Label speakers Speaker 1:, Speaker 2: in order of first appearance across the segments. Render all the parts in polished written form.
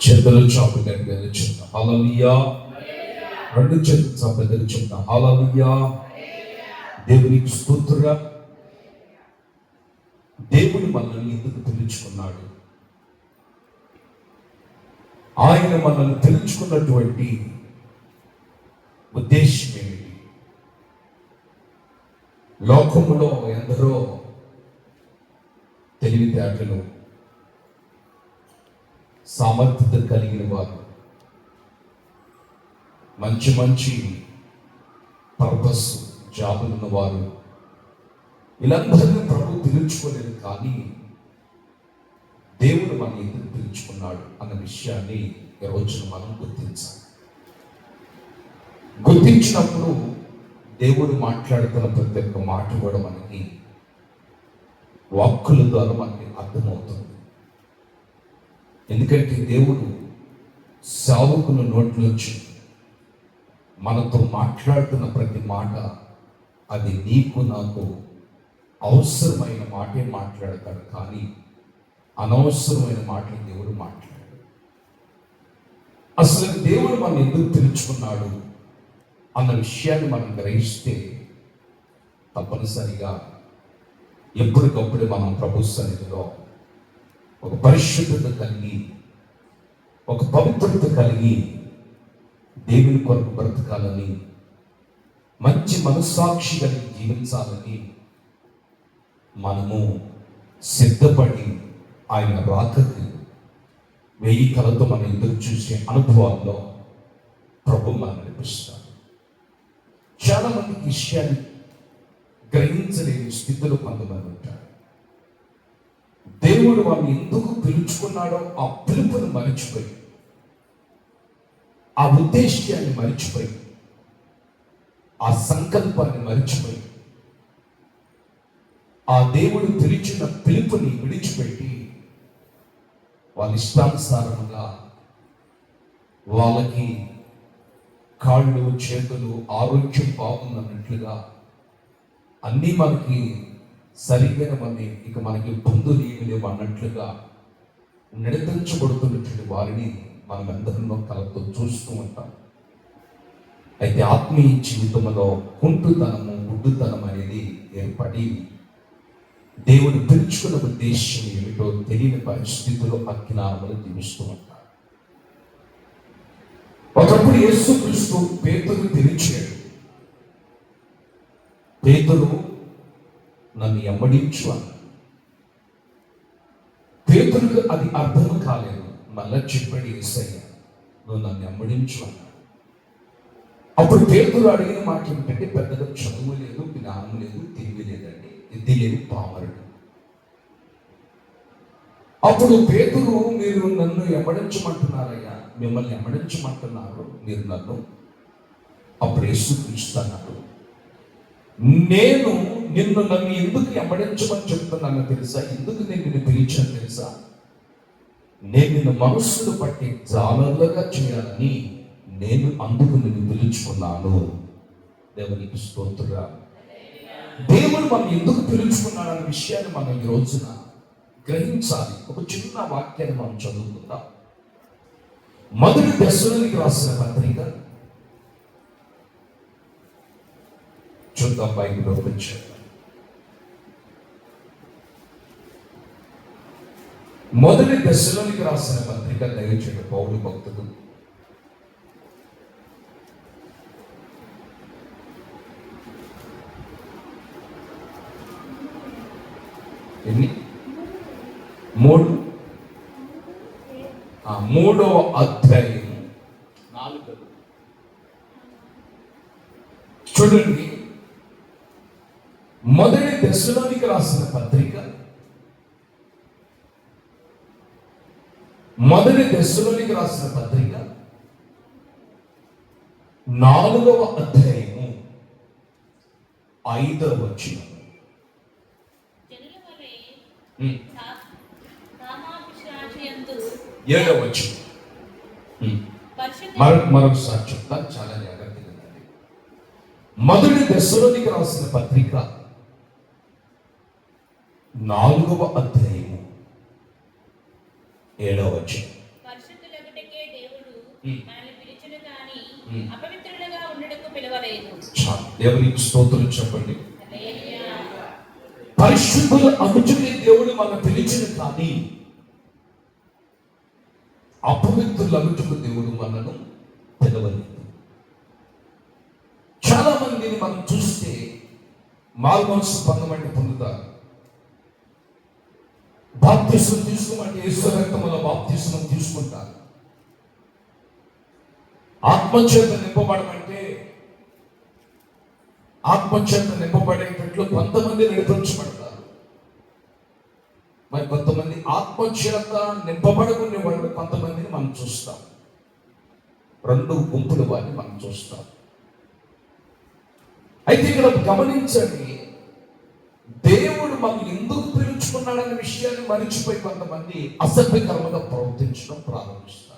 Speaker 1: చేతులు చాపు దగ్గర చెప్తా హల్లెలూయా. రెండు చేతులు చాపు దగ్గర చెప్తా హల్లెలూయా. దేవునికి స్తోత్రం. దేవుడు మనల్ని ఎందుకు పిలుచుకున్నాడు? ఆయన మనల్ని పిలుచుకున్నటువంటి ఉద్దేశం ఏమిటి? లోకములో ఎందరో తెలివితేటలు, సామర్థ్యత కలిగిన వారు, మంచి మంచి పర్పస్ జాబులున్న వారు, వీళ్ళందరినీ ప్రభు పిలుచుకోలేదు. కానీ దేవుడు మన ఎందుకు పిలుచుకున్నాడు అన్న విషయాన్ని ఈ రోజున మనం గుర్తించాలి. గుర్తించినప్పుడు దేవుడు మాట్లాడుతున్న ప్రతి ఒక్క మాట కూడా మనకి వాక్కుల ద్వారా మనకి అర్థమవుతుంది. ఎందుకంటే దేవుడు సేవకుల నోట్లోంచి మనతో మాట్లాడుతున్న ప్రతి మాట అది నీకు నాకు అవసరమైన మాటే మాట్లాడతాడు. కానీ అనవసరమైన మాటలు దేవుడు మాట్లాడాడు. అసలు దేవుడు మనం ఎందుకు పిలుచుకున్నాడు అన్న విషయాన్ని మనం గ్రహిస్తే తప్పనిసరిగా ఎప్పటికప్పుడు మనం ప్రభు సన్నిధిలో ఒక పరిశుద్ధత కలిగి, ఒక పవిత్రత కలిగి దేవుని కొరకు బ్రతకాలని, మంచి మనస్సాక్షి కలిగి జీవించాలని మనము సిద్ధపడి ఆయన రాకకి 1000 కళతో మనం ఎదురు చూసే అనుభవాల్లో ప్రభు మనం నడిపిస్తాడు. చాలా మందికి విషయాన్ని గ్రహించలేని స్థితిలో కొంతమంది ఉంటారు. దేవుడు వాళ్ళని ఎందుకు పిలుచుకున్నాడో ఆ పిలుపును మరిచిపోయి, ఆ ఉద్దేశాన్ని మరిచిపోయి, ఆ సంకల్పాన్ని మరిచిపోయి, ఆ దేవుడు పిలిచిన పిలుపుని విడిచిపెట్టి వాళ్ళ ఇష్టానుసారంగా వాళ్ళకి కాళ్ళు చేతులు ఆరోగ్యం బాగుందన్నట్లుగా అన్నీ మనకి సరిగ్గా ఇక మనకి పొందులు ఏమి లేవు అన్నట్లుగా నడిపించబడుతున్నటువంటి వారిని మనం అందరిలో కలతో చూస్తూ ఉంటాం. అయితే ఆత్మీయ జీవితంలో కుంటుతనము, గుడ్డుతనం అనేది ఏర్పడి దేవుడు పిలుచుకున్న ఉద్దేశం ఏమిటో తెలియని పరిస్థితుల్లో అజ్ఞానములు జీవిస్తూ ఉంటారు. ఒకప్పుడు యేసుక్రీస్తు పేతురు పిలిచాడు. పేతురు నన్ను ఎమ్మడించు అన్నాడు. పేతురుకు అది అర్థం కాలేదు. మళ్ళా చెప్పాడు యేసయ్య, నువ్వు నన్ను ఎమ్మడించు అన్నాడు. అప్పుడు పేతురు అడిగిన మాట ఏమిటంటే, పెద్దగా చదువు లేదు, జ్ఞానం లేదు, తెలివి లేదండి, ఇది లేదు, పామరుడు. అప్పుడు పేతురు, మీరు నన్ను ఎమ్మడించమంటున్నారయ్యా, మిమ్మల్ని ఎమ్మడించమంటున్నారు మీరు నన్ను. అప్పుడు యేసుక్రీస్తు అన్నాడు, నేను నన్ను ఎందుకు ఎమ్మడించమని చెప్తున్నాను తెలుసా? ఎందుకు నేను నిన్ను పిలిచాను తెలుసా? నేను నిన్ను మనస్సును పట్టి జాలర్లుగా చేయాలని నేను అందుకు నిన్ను పిలుచుకున్నాను. దేవునికి స్తోత్రం. దేవుడు మనం ఎందుకు పిలుచుకున్నాడు అనే విషయాన్ని మనం ఈ రోజున గ్రహించాలి. ఒక చిన్న వాక్యాన్ని మనం చదువుకుందాం. మొదటి దశలోనికి రాసిన పత్రిక చూద్దాం. బైబిల్లో వచ్చాడు. మొదటి దశలోనికి రాసిన పత్రిక దయచేసి పౌలు భక్తుడు మూడవ అధ్యాయం 4. చూడండి, మొదటి దశలోనికి రాసిన పత్రిక మొదటి దశలోనికి రాసిన పత్రిక 4వ అధ్యాయము 5వ వచనం. ఏడవ వచనం. మరొకసారి చెప్తాను, చాలా జాగ్రత్తగా ఉండండి. మొదటి దశలోనికి రాసిన పత్రిక 4వ అధ్యాయము 7వ వచనం.
Speaker 2: మనల్ని పిలిచెను గాని అపవిత్రులుగా ఉండటకు పిలవలేదు.
Speaker 1: చాలు. దేవునికి స్తోత్రం చెప్పండి.
Speaker 2: హల్లెలూయా.
Speaker 1: పరిశుద్ధుల అగుచుని దేవుడు మన పిలిచిన కానీ అపవిత్రుల అగుచుకు దేవుడు మనను పిలవలేదు. చాలా మందిని మనం చూస్తే మారుమనసు పొందమని పొందుతారు. బాప్తిసం తీసుకోమంటే యేసు రక్తములో బాప్తిసం తీసుకుంటారు. ఆత్మచేత నింపబడమంటే ఆత్మచేత నింపబడేటట్లు కొంతమంది నడిపించబడతారు. మరి కొంతమంది ఆత్మచేత నింపబడుకునే వాళ్ళు కొంతమందిని మనం చూస్తాం. రెండు గుంపుల వారిని మనం చూస్తాం. అయితే ఇక్కడ గమనించండి, దేవుడు మనం ఎందుకు పిలుచుకున్నాడనే విషయాన్ని మరిచిపోయి కొంతమంది అసభ్యకరంగా ప్రవర్తించడం ప్రారంభిస్తారు.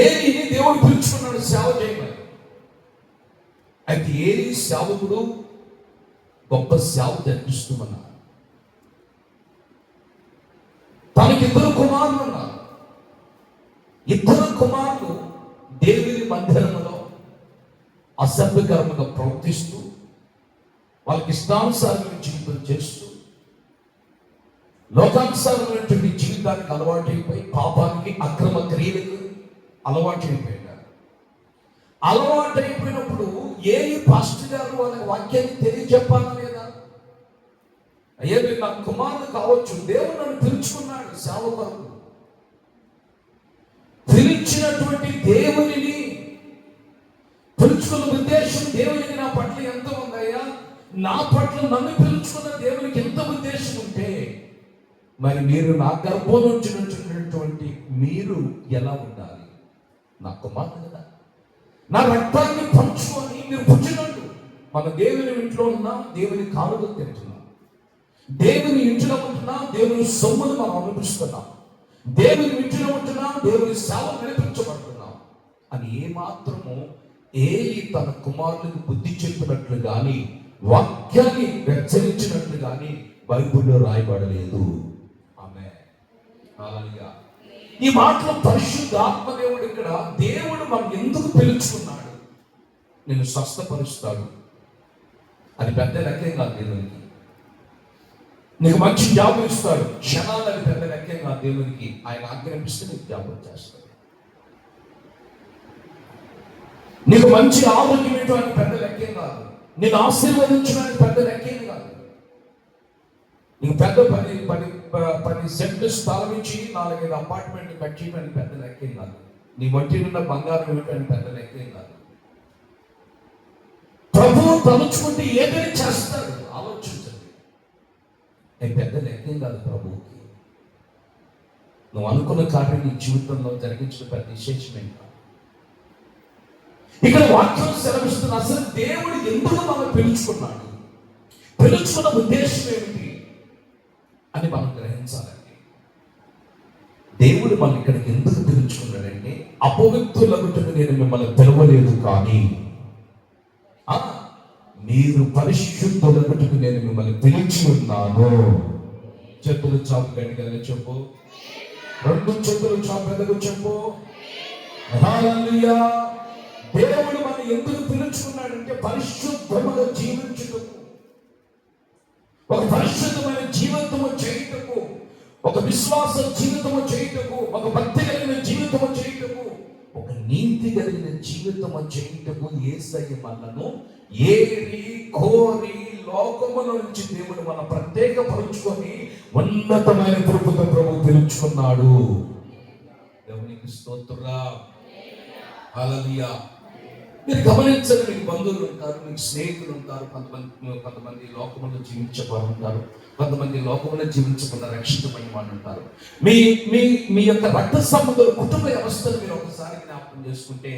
Speaker 1: ఏలిని దేవుడు పిలుచుకున్నాడు సేవ చేయమని. అయితే ఏలి సేవకుడు గొప్ప సేవ జరిపిస్తున్నారు. తనకి ఇద్దరు కుమారులు ఉన్నారు. ఇద్దరు కుమారులు దేవుని మందిరంలో అసభ్యకరంగా ప్రవర్తిస్తూ వాళ్ళకి ఇష్టానుసారమైన జీవితం చేస్తూ లోకానుసారమైనటువంటి జీవితానికి అలవాటు అయిపోయి పాపానికి అక్రమ క్రియలకు అలవాటు అయిపోయినారు. అలవాటు అయిపోయినప్పుడు ఏ పాస్టర్ గారు వాళ్ళకి వాక్యాన్ని తెలియజెప్పాలా లేదా? అయ్యే మీరు నా కుమారుడు కావచ్చు, దేవుడు నన్ను పిలుచుకున్నాడు సేవ కొరకు. పిలిచినటువంటి దేవునిని పిలుచుకున్న ఉద్దేశం దేవునికి నా పట్ల ఎంత ఉందయ్యా, నా పట్ల నన్ను పిలుచుకున్న దేవునికి ఎంత ఉద్దేశం ఉంటే మరి మీరు నా గర్భం నుంచి నుంచినటువంటి మీరు ఎలా ఉండాలి? నా కుమారుడు కదా, నా రక్తాన్ని పంచుకొని మీరు పుట్టినట్టు. మన దేవుని ఇంట్లో ఉన్నాం, దేవుని కానుకలు తింటున్నాం, దేవుని ఇంట్లో ఉంటున్నాం, దేవుని సొమ్మును మనం అనుభవిస్తున్నాం, దేవుని ఇంట్లో ఉంటున్నాం, దేవుని సేవ నడిపించబడుతున్నాం అని ఏమాత్రము ఏలి తన కుమారులకు బుద్ధి చెప్పినట్లు కానీ వాక్యాన్ని హెచ్చరించినట్లు కానీ బైబిల్లో రాయబడలేదు. ఆమేన్. హల్లెలూయా. ఈ మాటలో పరిశుద్ధ ఆత్మదేవుడు ఇక్కడ దేవుడు మనం ఎందుకు పిలుచుకున్నాడు, నేను స్వస్థపరుస్తాడు అది పెద్ద లెక్కేం కాదు దేవునికి. నీకు మంచి జాబ్ ఇస్తాడు, క్షణాలు అది పెద్ద లెక్కేం కాదు దేవునికి. ఆయన ఆజ్ఞాపిస్తే నీకు జాబ్ వచ్చేస్తాడు. నీకు మంచి ఆరోగ్యం ఇవ్వడానికి పెద్ద లెక్కేం కాదు, నేను ఆశీర్వదించడానికి పెద్ద లెక్కేం కాదు. నీకు పెద్ద 10 సెంట్లు స్థలం ఇచ్చి 4-5 అపార్ట్మెంట్లు కట్టేయడానికి పెద్ద లెక్కేం కాదు. నీ వంటి ఉన్న బంగారం ఇవ్వడానికి పెద్ద లెక్కేం కాదు. ప్రభువు తలుచుకుంటే ఏదైనా చేస్తాడు, ఆలోచించండి. అది పెద్ద లెక్కేం కాదు ప్రభువుకి. నువ్వు అనుకున్న కార్యం నీ జీవితంలో జరిగించిన పెద్ద విశేషమేం కాదు. ఇక్కడ వాక్యం సెలవిస్తున్న అసలు దేవుడు ఎందుకు మనం పిలుచుకున్నాడు, పిలుచుకున్న ఉద్దేశం ఏమిటి అని మనం గ్రహించాలండి. దేవుడు మనం ఇక్కడికి ఎందుకు పిలుచుకున్నాడంటే అపవిత్రులకు నేను మిమ్మల్ని పిలవలేదు కానీ మీరు పరిశుద్ధులకు నేను మిమ్మల్ని పిలిచి ఉన్నాను. చేతులు చాపు గట్టిగా చెప్పు, 2 చేతులు చాపు పెద్దగా చెప్పు. హల్లెలూయా. దేవుడు మనం ఎందుకు పిలుచుకున్నాడంటే పరిశుద్ధముగా జీవించుటకు, ఒక పరిశుద్ధమైన జీవితము చేయుటకు, ఒక విశ్వాస జీవితము చేయుటకు, ఒక భక్తి కలిగిన జీవితము చేయుటకు, ఒక నీతి కలిగిన జీవితము చేయుటకు యేసయ్య మనను ఏరి కోరి లోకముల నుంచి దేవుడు మన ప్రత్యేకపరుచుకొని ఉన్నతమైన కృపతో ప్రభు పిలుచుకున్నాడు. దేవునికి స్తోత్రం. హల్లెలూయా. మీరు గమనించండి, మీకు బంధువులు ఉంటారు, మీకు స్నేహితులు ఉంటారు, కొంతమంది లోకములో జీవించేవారు ఉంటారు, కొంతమంది లోకంలో జీవించకుండా రక్షించబడిన వాళ్ళు ఉంటారు. మీ మీ మీ యొక్క రక్త సంబంధాలు కుటుంబ వ్యవస్థను మీరు ఒకసారి జ్ఞాపకం చేసుకుంటే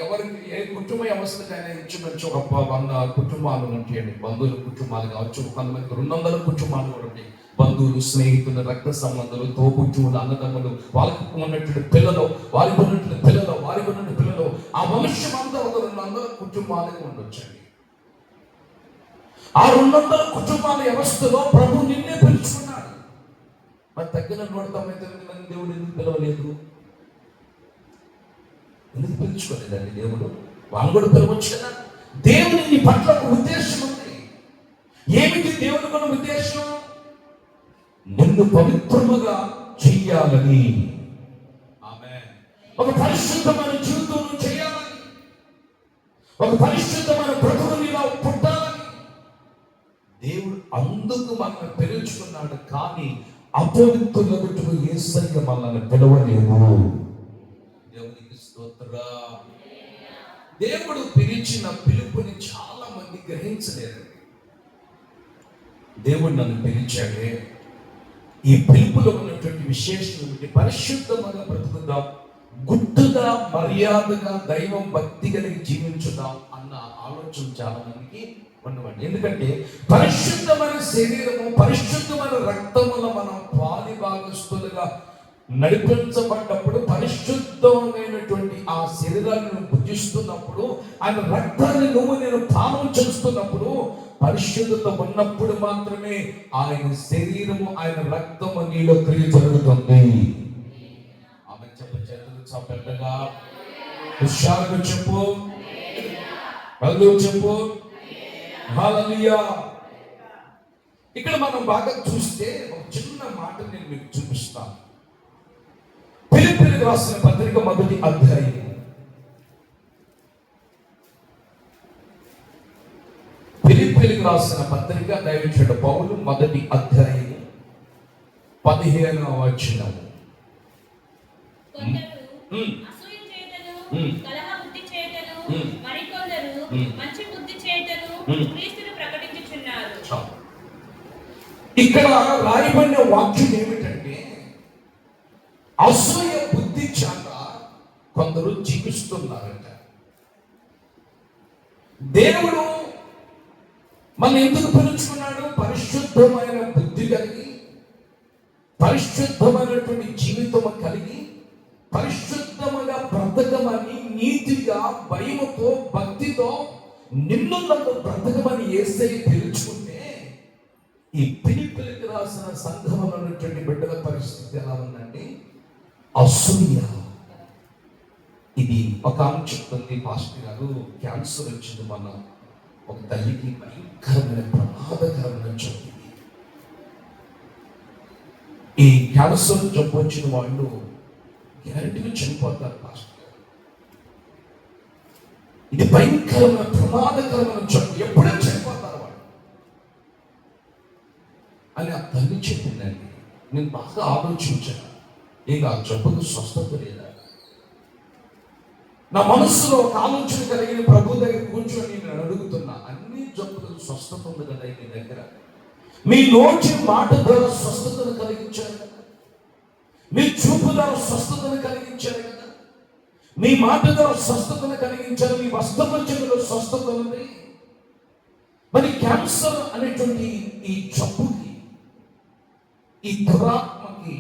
Speaker 1: ఎవరికి ఏ కుటుంబ వ్యవస్థకైనా ఇంచుమించు ఒక 100 కుటుంబాలు ఉంటాయండి. బంధువుల కుటుంబాలు కావచ్చు, కొంతమంది 200 కుటుంబాలు కూడా ఉంటాయి. బంధువులు, స్నేహితులు, రక్త సంబంధాలు, తోబుట్టువులు, అన్నదమ్ములు, వాళ్ళకి ఉన్నటువంటి పిల్లలు, వారికి ఉన్నటువంటి పిల్లలు, వారికి ఉన్నటువంటి పిల్లలు, ఆ వంశం అంతా ఒక 200 కుటుంబాలుగా ఉండొచ్చండి. ఆ 200 కుటుంబాల వ్యవస్థలో ప్రభు నిన్నే పిలుచుకున్నాడు. మరి తగ్గిన 199 మంది దేవుడు ఎందుకు పిలవలేదు? ఎందుకు పిలుచుకోలేదండి దేవుడు? వాళ్ళు కూడా పిలవచ్చు కదా. దేవుని నీ పట్ల ఒక ఉద్దేశం ఉంది. ఏమిటి దేవుని మన ఉద్దేశం? నిన్ను పవిత్రముగా చెయ్యాలని, ఆమేన్. ఒక పరిశుద్ధమైన జీవితం చేయాలని, ఒక పరిశుద్ధమైన బ్రతుకు నీలో పుట్టాలని దేవుడు అందుకు మనల్ని పిలుచుకున్నాడు. కానీ అపవిత్రులకు యేసయ్య మనల్ని పిలవలేదు. దేవునికి స్తోత్రం. దేవుడు పిలిచిన పిలుపుని చాలా మంది గ్రహించలేరు. దేవుడు నన్ను పిలిచాడే, ఈ పిలుపులో ఉన్నటువంటి విశేషం ఏమిటి? పరిశుద్ధంగా బ్రతుకుదాం, గుట్టుగా మర్యాదగా దైవం భక్తి కలిగి జీవించుదాం అన్న ఆలోచన చాలా మందికి ఉండవండి. ఎందుకంటే పరిశుద్ధమైన శరీరము, పరిశుద్ధమైన రక్తముల మనం పాలి భాగస్తులుగా నడిపించబడ్డప్పుడు, పరిశుద్ధమైనటువంటి ఆ శరీరాన్ని భుజిస్తున్నప్పుడు, ఆయన రక్తాన్ని నేను పానం చేస్తున్నప్పుడు, పరిశుద్ధత ఉన్నప్పుడు మాత్రమే ఆయన శరీరము, ఆయన రక్తము నీలో క్రియ జరుగుతుంది. ఆమె చేతులు పెద్దగా హుషారుగా చెప్పు, చెప్పు హల్లెలూయా. ఇక్కడ మనం బాగా చూస్తే ఒక చిన్న మాట నేను మీకు చూపిస్తాను. ఫిలిప్పీయులకు రాసిన పత్రిక 1వ అధ్యాయం, ఫిలిప్పీయులకు రాసిన పత్రిక దైవజనుడు పౌలు 1వ అధ్యాయం 15వ వచనం.
Speaker 2: అసూయ చేతను, కలహ బుద్ధి చేతను, మరికొందరు మంచి బుద్ధి చేతను క్రీస్తును ప్రకటించుచున్నారు.
Speaker 1: ఇక్కడ రాయబడిన వాక్యం ఏమిటంటే, అసూయ బుద్ధి చేత కొందరు జీవిస్తున్నారంట. దేవుడు మన ఎందుకు పిలుచుకున్నాడు? పరిశుద్ధమైన బుద్ధి కలిగి, పరిశుద్ధమైనటువంటి జీవితం కలిగి, పరిశుద్ధముగా బ్రతకమని, నీతిగా, భయముతో, భక్తితో నిన్ను నన్ను బ్రతకమని యేసయ్య పిలుచుకుంటే, ఈ ఫిలిప్పీయులకు రాసిన సంఘంలో ఉన్నటువంటి బిడ్డల పరిస్థితి ఎలా ఉందండి? అసూయ. ఇది ఒక ఆమె చెప్తుంది, పాస్టర్ గారు క్యాన్సర్ వచ్చింది మన ఒక తల్లికి, భయంకరమైన ప్రమాదకరమైన జబ్బు. ఈ క్యాన్సర్ జబ్బు వచ్చిన వాళ్ళు గ్యారెంటీగా చనిపోతారు పాస్టర్ గారు. ఇది భయంకరమైన ప్రమాదకరమైన జబ్బు, ఎప్పుడైనా చనిపోతారు వాళ్ళు అని ఆ తల్లి చెప్పిందండి. నేను బాగా ఆలోచించాను, ఇంకా ఆ జబ్బుకు స్వస్థత లేదా? నా మనసులో ఒక ఆలోచన కలిగిన ప్రభు దగ్గర కూర్చొని నేను అడుగుతున్నా, అన్ని జబ్బులకు స్వస్థత ఉంది కదా మీ దగ్గర? మీ నోటి మాట ద్వారా స్వస్థతను కలిగించారు కదా, మీ చూపు ద్వారా స్వస్థతను కలిగించారు కదా, మీ మాట ద్వారా స్వస్థతను కలిగించారు, మీ వస్త్రపంచంలో స్వస్థత ఉంది. మరి క్యాన్సర్ అనేటువంటి ఈ జబ్బుకి, ఈ దురాత్మకి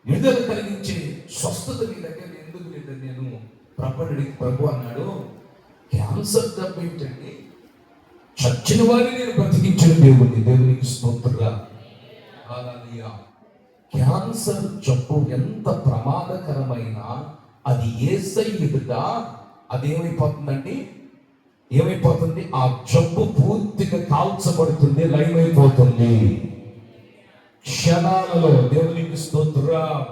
Speaker 1: విడుదల కలిగించే స్వస్థత మీ దగ్గర ఎందుకు లేదని నేను ప్రభు అన్నాడు. క్యాన్సర్ జబ్బు ఏంటండి? చచ్చిన వారిని నేను బ్రతికించిన దేవునికి స్తోత్రంగా. హల్లెలూయా. క్యాన్సర్ జబ్బు ఎంత ప్రమాదకరమైన, అది యేసయ్యగా అదేమైపోతుందండి? ఏమైపోతుంది? ఆ జబ్బు పూర్తిగా కాల్చబడుతుంది, లయమైపోతుంది క్షణాలలో. దేవునికి స్తోత్రం.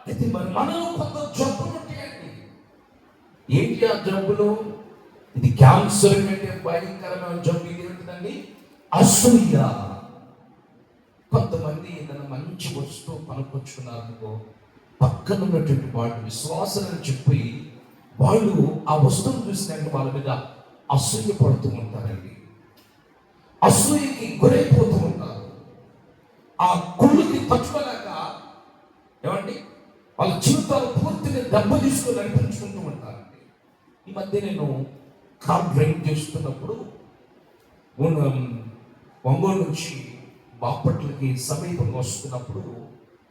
Speaker 1: అయితే మరి మనలో కొంత జబ్బులు ఉంటాయండి. ఏంటి ఆ జబ్బులు? ఇది క్యాన్సర్ కంటే భయంకరమైన జబ్బు ఇది ఏంటిదండి? అసూయ. కొంతమంది ఏదైనా మంచి వస్తువు పనుకొచ్చుకున్నారనుకో, పక్కన ఉన్నటువంటి వాళ్ళు విశ్వాసాలను చెప్పి వాళ్ళు ఆ వస్తువును చూసినట్టు వాళ్ళ మీద అసూయ పడుతూ ఉంటారండి. అసూయకి గురైపోతూ ఉంటారు. ఆ కుళ్ళుకి తట్టుకోలేక ఏమండి వాళ్ళ జీవితాలు పూర్తిగా దెబ్బ తీసుకొని నడిపించుకుంటూ ఉంటారండి. ఈ మధ్య నేను కార్ డ్రైవ్ చేస్తున్నప్పుడు ఒంగోలు నుంచి బాపట్లకి సమీపంగా వస్తున్నప్పుడు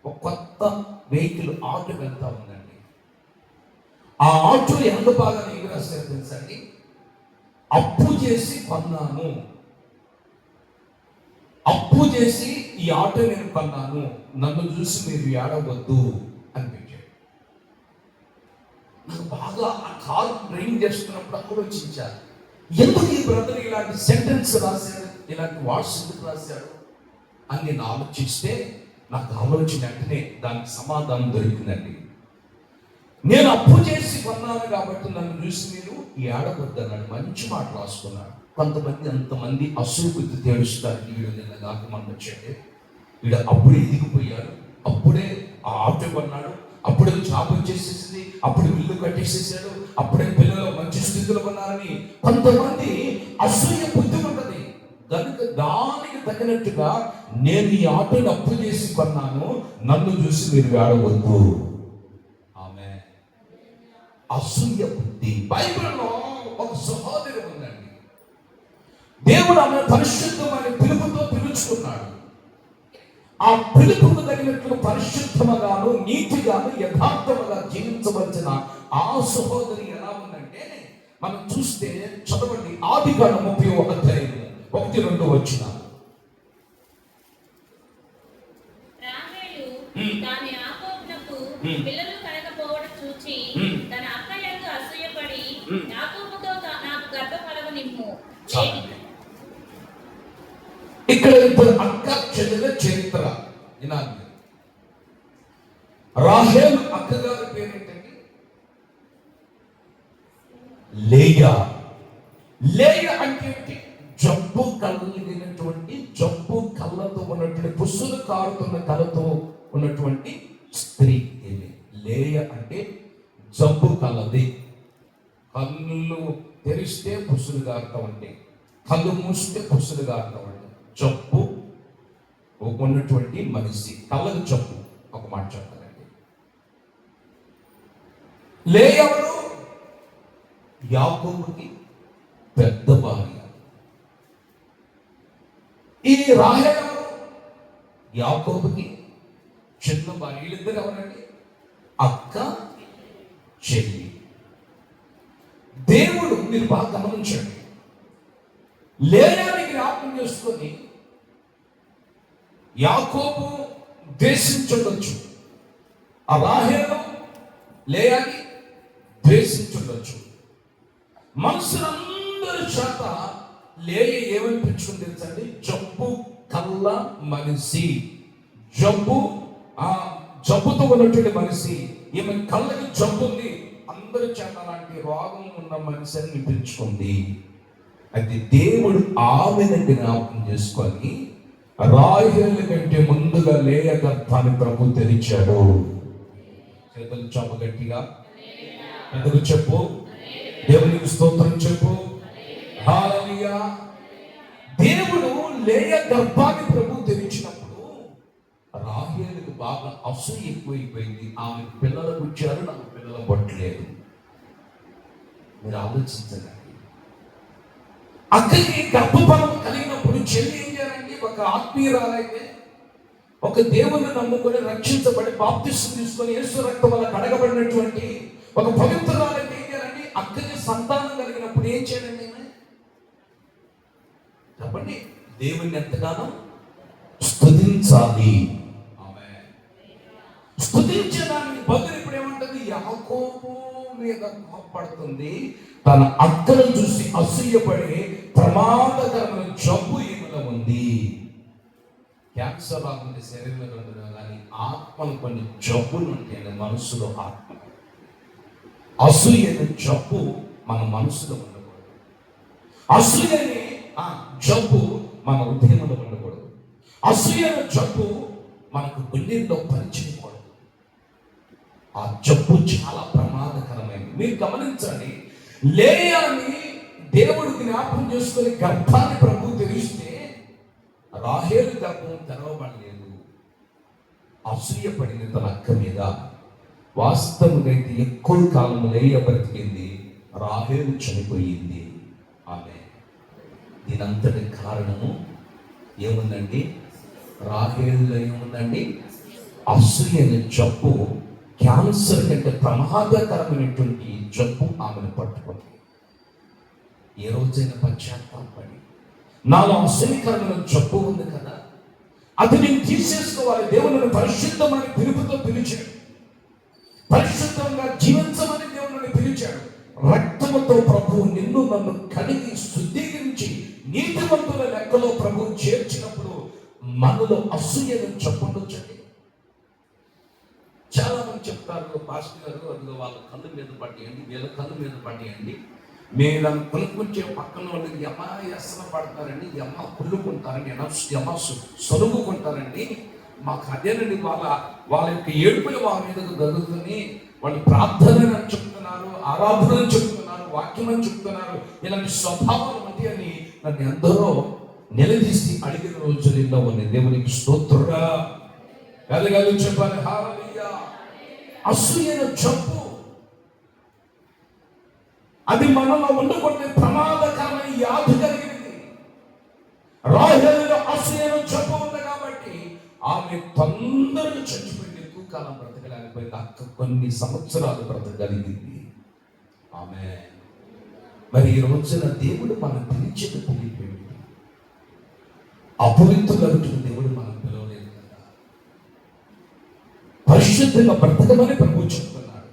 Speaker 1: ఒక కొత్త వెహికల్ ఆటో వెళ్తా ఉందండి. ఆ ఆటో ఎంత బాగా నీకు రాశారు తెలుసండి? అప్పు చేసి కొన్నాను, అప్పు చేసి ఈ ఆటో నేను కొన్నాను, నన్ను చూసి మీరు ఏడవద్దు అని పెట్టాడు. నాకు బాగా ఆ కారు డ్రైవింగ్ చేస్తున్నప్పుడు ఆలోచించాను, ఎందుకు ఈ బ్రదర్ ఇలాంటి సెంటెన్స్ రాశాడు, ఇలాంటి వర్డ్స్ ఎందుకు రాశాడు అని నేను ఆలోచిస్తే నాకు ఆలోచన వెంటనే దానికి సమాధానం దొరికిందండి. నేను అప్పు చేసి కొన్నాను కాబట్టి నన్ను చూసి మీరు ఏడవద్దు అన్నాడు. మంచి మాట రాసుకున్నాడు. అంతమంది అసూయ బుద్ధి తేడుస్తారు. వీడు నిన్న కాక మనం వచ్చాడు, వీడు అప్పుడే ఎదిగిపోయాడు, అప్పుడే ఆ ఆటో కొన్నాడు, అప్పుడే జాబ్ వచ్చేసేసింది, అప్పుడు ఇల్లు కట్టేసేసాడు, అప్పుడే పిల్లలు మంచి స్థితిలో ఉన్నారని కొంతమంది అసూయ బుద్ధి ఉంటుంది. కనుక దానికి తగినట్టుగా నేను ఈ ఆటోని అప్పు చేసి కొన్నాను, నన్ను చూసి మీరు ఏడవద్దు. ఆమె అసూయ బుద్ధి. బైబిల్లో ఒక సహోదరి ఉందండి. దేవుడు ఆమె పరిశుద్ధమైన పిలుపుతో పిలుచుకున్నాడు. ఆ పిలుపుకు తగినట్లు పరిశుద్ధముగాను నీతిగాను యథార్థముగా జీవించవలసిన ఆ సహోదరి ఎలా ఉందంటే, మనం చూస్తే చదవండి, ఆదికాండం 30వ అధ్యాయం 1-2 వచనాలు.
Speaker 2: రాహేలు తాను యాకోబునకు పిల్లలు కలగపోవడం చూచి తన అక్కయ్యకు అసూయపడి యాకోబుతో నాకు గర్భఫలమునిమ్ము.
Speaker 1: ఇక్కడ ఇద్దరు అక్క చెల్లెల చరిత్ర వినాలి. రాహేలు అక్కగారి పేరేంటండి? లేయా. లేయా అంటే జబ్బు కలిగినటువంటి, జబ్బు కళ్ళతో ఉన్నటువంటి, పుస్సులు కారుతున్న కళ్ళతో ఉన్నటువంటి స్త్రీ. లేయా అంటే జబ్బు కలది. కళ్ళు తెరిస్తే పుస్సులు కారుతా ఉంటాయి, కళ్ళు మూస్తే పుస్సులు కారుతా ఉంటాయి. జబ్బు ఉన్నటువంటి మనిషి, కళ్ళకు జబ్బు. ఒక మాట చెప్తానండి. లేయవరు యాకోబుకి పెద్ద భార్య. ఈ రాహేలు యాకోబుకి చిన్న భార్య. వీళ్ళిద్దరు ఎవరండి? అక్క చెల్లి. దేవుడు, మీరు బాగా గమనించండి, లేయాని జ్ఞాపకం చేసుకొని యాకోబు ద్వేషించుండొచ్చు, ఆ రాహేలు లేయాని ద్వేషించుండొచ్చు. మనుషులందరి చేత లేయ ఏమనిపించుకుని తెలుసండి? జబ్బు కళ్ళ మనిషి, జబ్బుతో ఉన్నటువంటి మనిషి, ఈమె కళ్ళకి జబ్బు ఉంది, అందరి చేత అలాంటి రోగం ఉన్న మనిషి అని నిపించుకుంది. అయితే దేవుడు ఆమెను జ్ఞాపకం చేసుకొని రాహేలు కంటే ముందుగా లేయ గర్భాన్ని ప్రభు తెరిచాడు. చేతులు చాప గట్టిగా ఎందుకు చెప్పు, దేవునికి స్తోత్రం చెప్పు. హల్లెలూయా. దేవుడు లేయ గర్భాన్ని ప్రభు తెరిచినప్పుడు రాహేలుకు బాగా అసూయ ఎక్కువైపోయింది. ఆమె పిల్లలు పుట్టారు, నాకు పిల్లలు పుట్టలేదు. మీరు ఆలోచించండి. అక్కడికి గర్భఫలం కలిగినప్పుడు చెల్లి ఏం చేయాలండి? ఒక ఆత్మీయురాలైతే, ఒక దేవుని నమ్ముకొని రక్షించబడి బాప్తిస్మం తీసుకొని యేసు రక్తం వల్ల కడగబడినటువంటి ఒక పవిత్రురాలైతే ఏం చేయాలండి? అక్కడికి సంతానం కలిగినప్పుడు ఏం చేయాలండి? చెప్పండి. దేవుని ఎంతగానో స్తుతించాలి. స్తుతించడానికి బదులు ఇప్పుడు ఏమంటుంది? యాకోబు మీద కోపడుతుంది. తన అక్కను చూసి అసూయపడి ప్రమాదకరమైన జబ్బు ఈమెలో ఉంది. క్యాన్సర్ రాకుండా శరీరంలో ఉండదు, కానీ ఆత్మలు కొన్ని జబ్బులు ఉంటాయండి మనసులో. ఆత్మ అసూయ జబ్బు మన మనసులో ఉండకూడదు. అసూయని జబ్బు మన హృదయంలో ఉండకూడదు. అసూయ జబ్బు మనకు గుండెల్లో పనిచేయకూడదు. ఆ జబ్బు చాలా ప్రమాదకరమైనది. మీరు గమనించండి, లేయాని దేవుడు జ్ఞాపకం చేసుకొని గర్భాన్ని ప్రభు తెరిస్తే రాహేలు గర్భం తెరవబడలేదు. అసూయపడింది తన అక్క మీద. వాస్తవంగా అయితే ఎక్కువ కాలం లేయ బ్రతికింది, రాహేలు చనిపోయింది. ఆమె దీనంతటి కారణము ఏముందండి? రాహేలులో ఏముందండి? అసూయ అనే జబ్బు, క్యాన్సర్ కంటే ప్రమాదకరమైనటువంటి జబ్బు ఆమెను పట్టుకుంది. ఏ రోజైనా పశ్చాత్తాపడి, నాలో అసూయకరమైన జబ్బు ఉంది కదా, అది నేను తీసేసుకోవాలి. దేవుని పరిశుద్ధమని పిలుపుతో పిలిచాడు, పరిశుద్ధంగా జీవించమని దేవుని పిలిచాడు. రక్తముతో ప్రభు నిన్ను నన్ను కడిగి శుద్ధీకరించి నీతివంతుల లెక్కలో ప్రభు చేర్చినప్పుడు మనలో అసూయను చెప్పండి. చాలా మంది చెప్తారు, పాస్టర్ గారు అదిగో వాళ్ళ కళ్ళు మీద పడేయండి, వీళ్ళ కళ్ళు మీద పడేయండి, మేము కొనుక్కొచ్చే పక్కన వాళ్ళకి యమాయసన పడతారండి, యమ కుళ్ళుకుంటారండి, యమ సొలుగుకుంటారండి. మాకు అదేనండి వాళ్ళ యొక్క ఏడుపులు వాళ్ళ మీదకు జరుగుతుంది. వాళ్ళు ప్రార్థన అని చెప్తున్నారు, ఆరాధన అని చెప్తున్నారు, వాక్యం అని చెప్తున్నారు. ఇలాంటి స్వభావాలు ఉంది అని నన్ను ఎందరో నిలదీసి అడిగిన రోజులు ఎన్నో ఉన్నాయి. దేవునికి స్తోత్రుడా. గలగలు చెప్పాలి. హల్లెలూయా. అసూయను చెప్పు, అది మనలో వండుకుంటే ప్రమాదకరమైన వ్యాధి కలిగింది. రాహేలులో అసూయను చెప్పు ఉంది కాబట్టి ఆమె తొందరగా చచ్చిపోయింది. ఎక్కువ కాలం బ్రతకలేకపోయింది. అక్క కొన్ని సంవత్సరాలు బ్రతకగలిగింది. ఆమె మరి ఈ రోజున దేవుడు మనం పిలిచిన పిలిపి అపవిత్రులకు దేవుడు మనం పిలవలేదు కదా. పరిశుద్ధంగా బ్రతకమని ప్రభు చెప్తున్నాడు,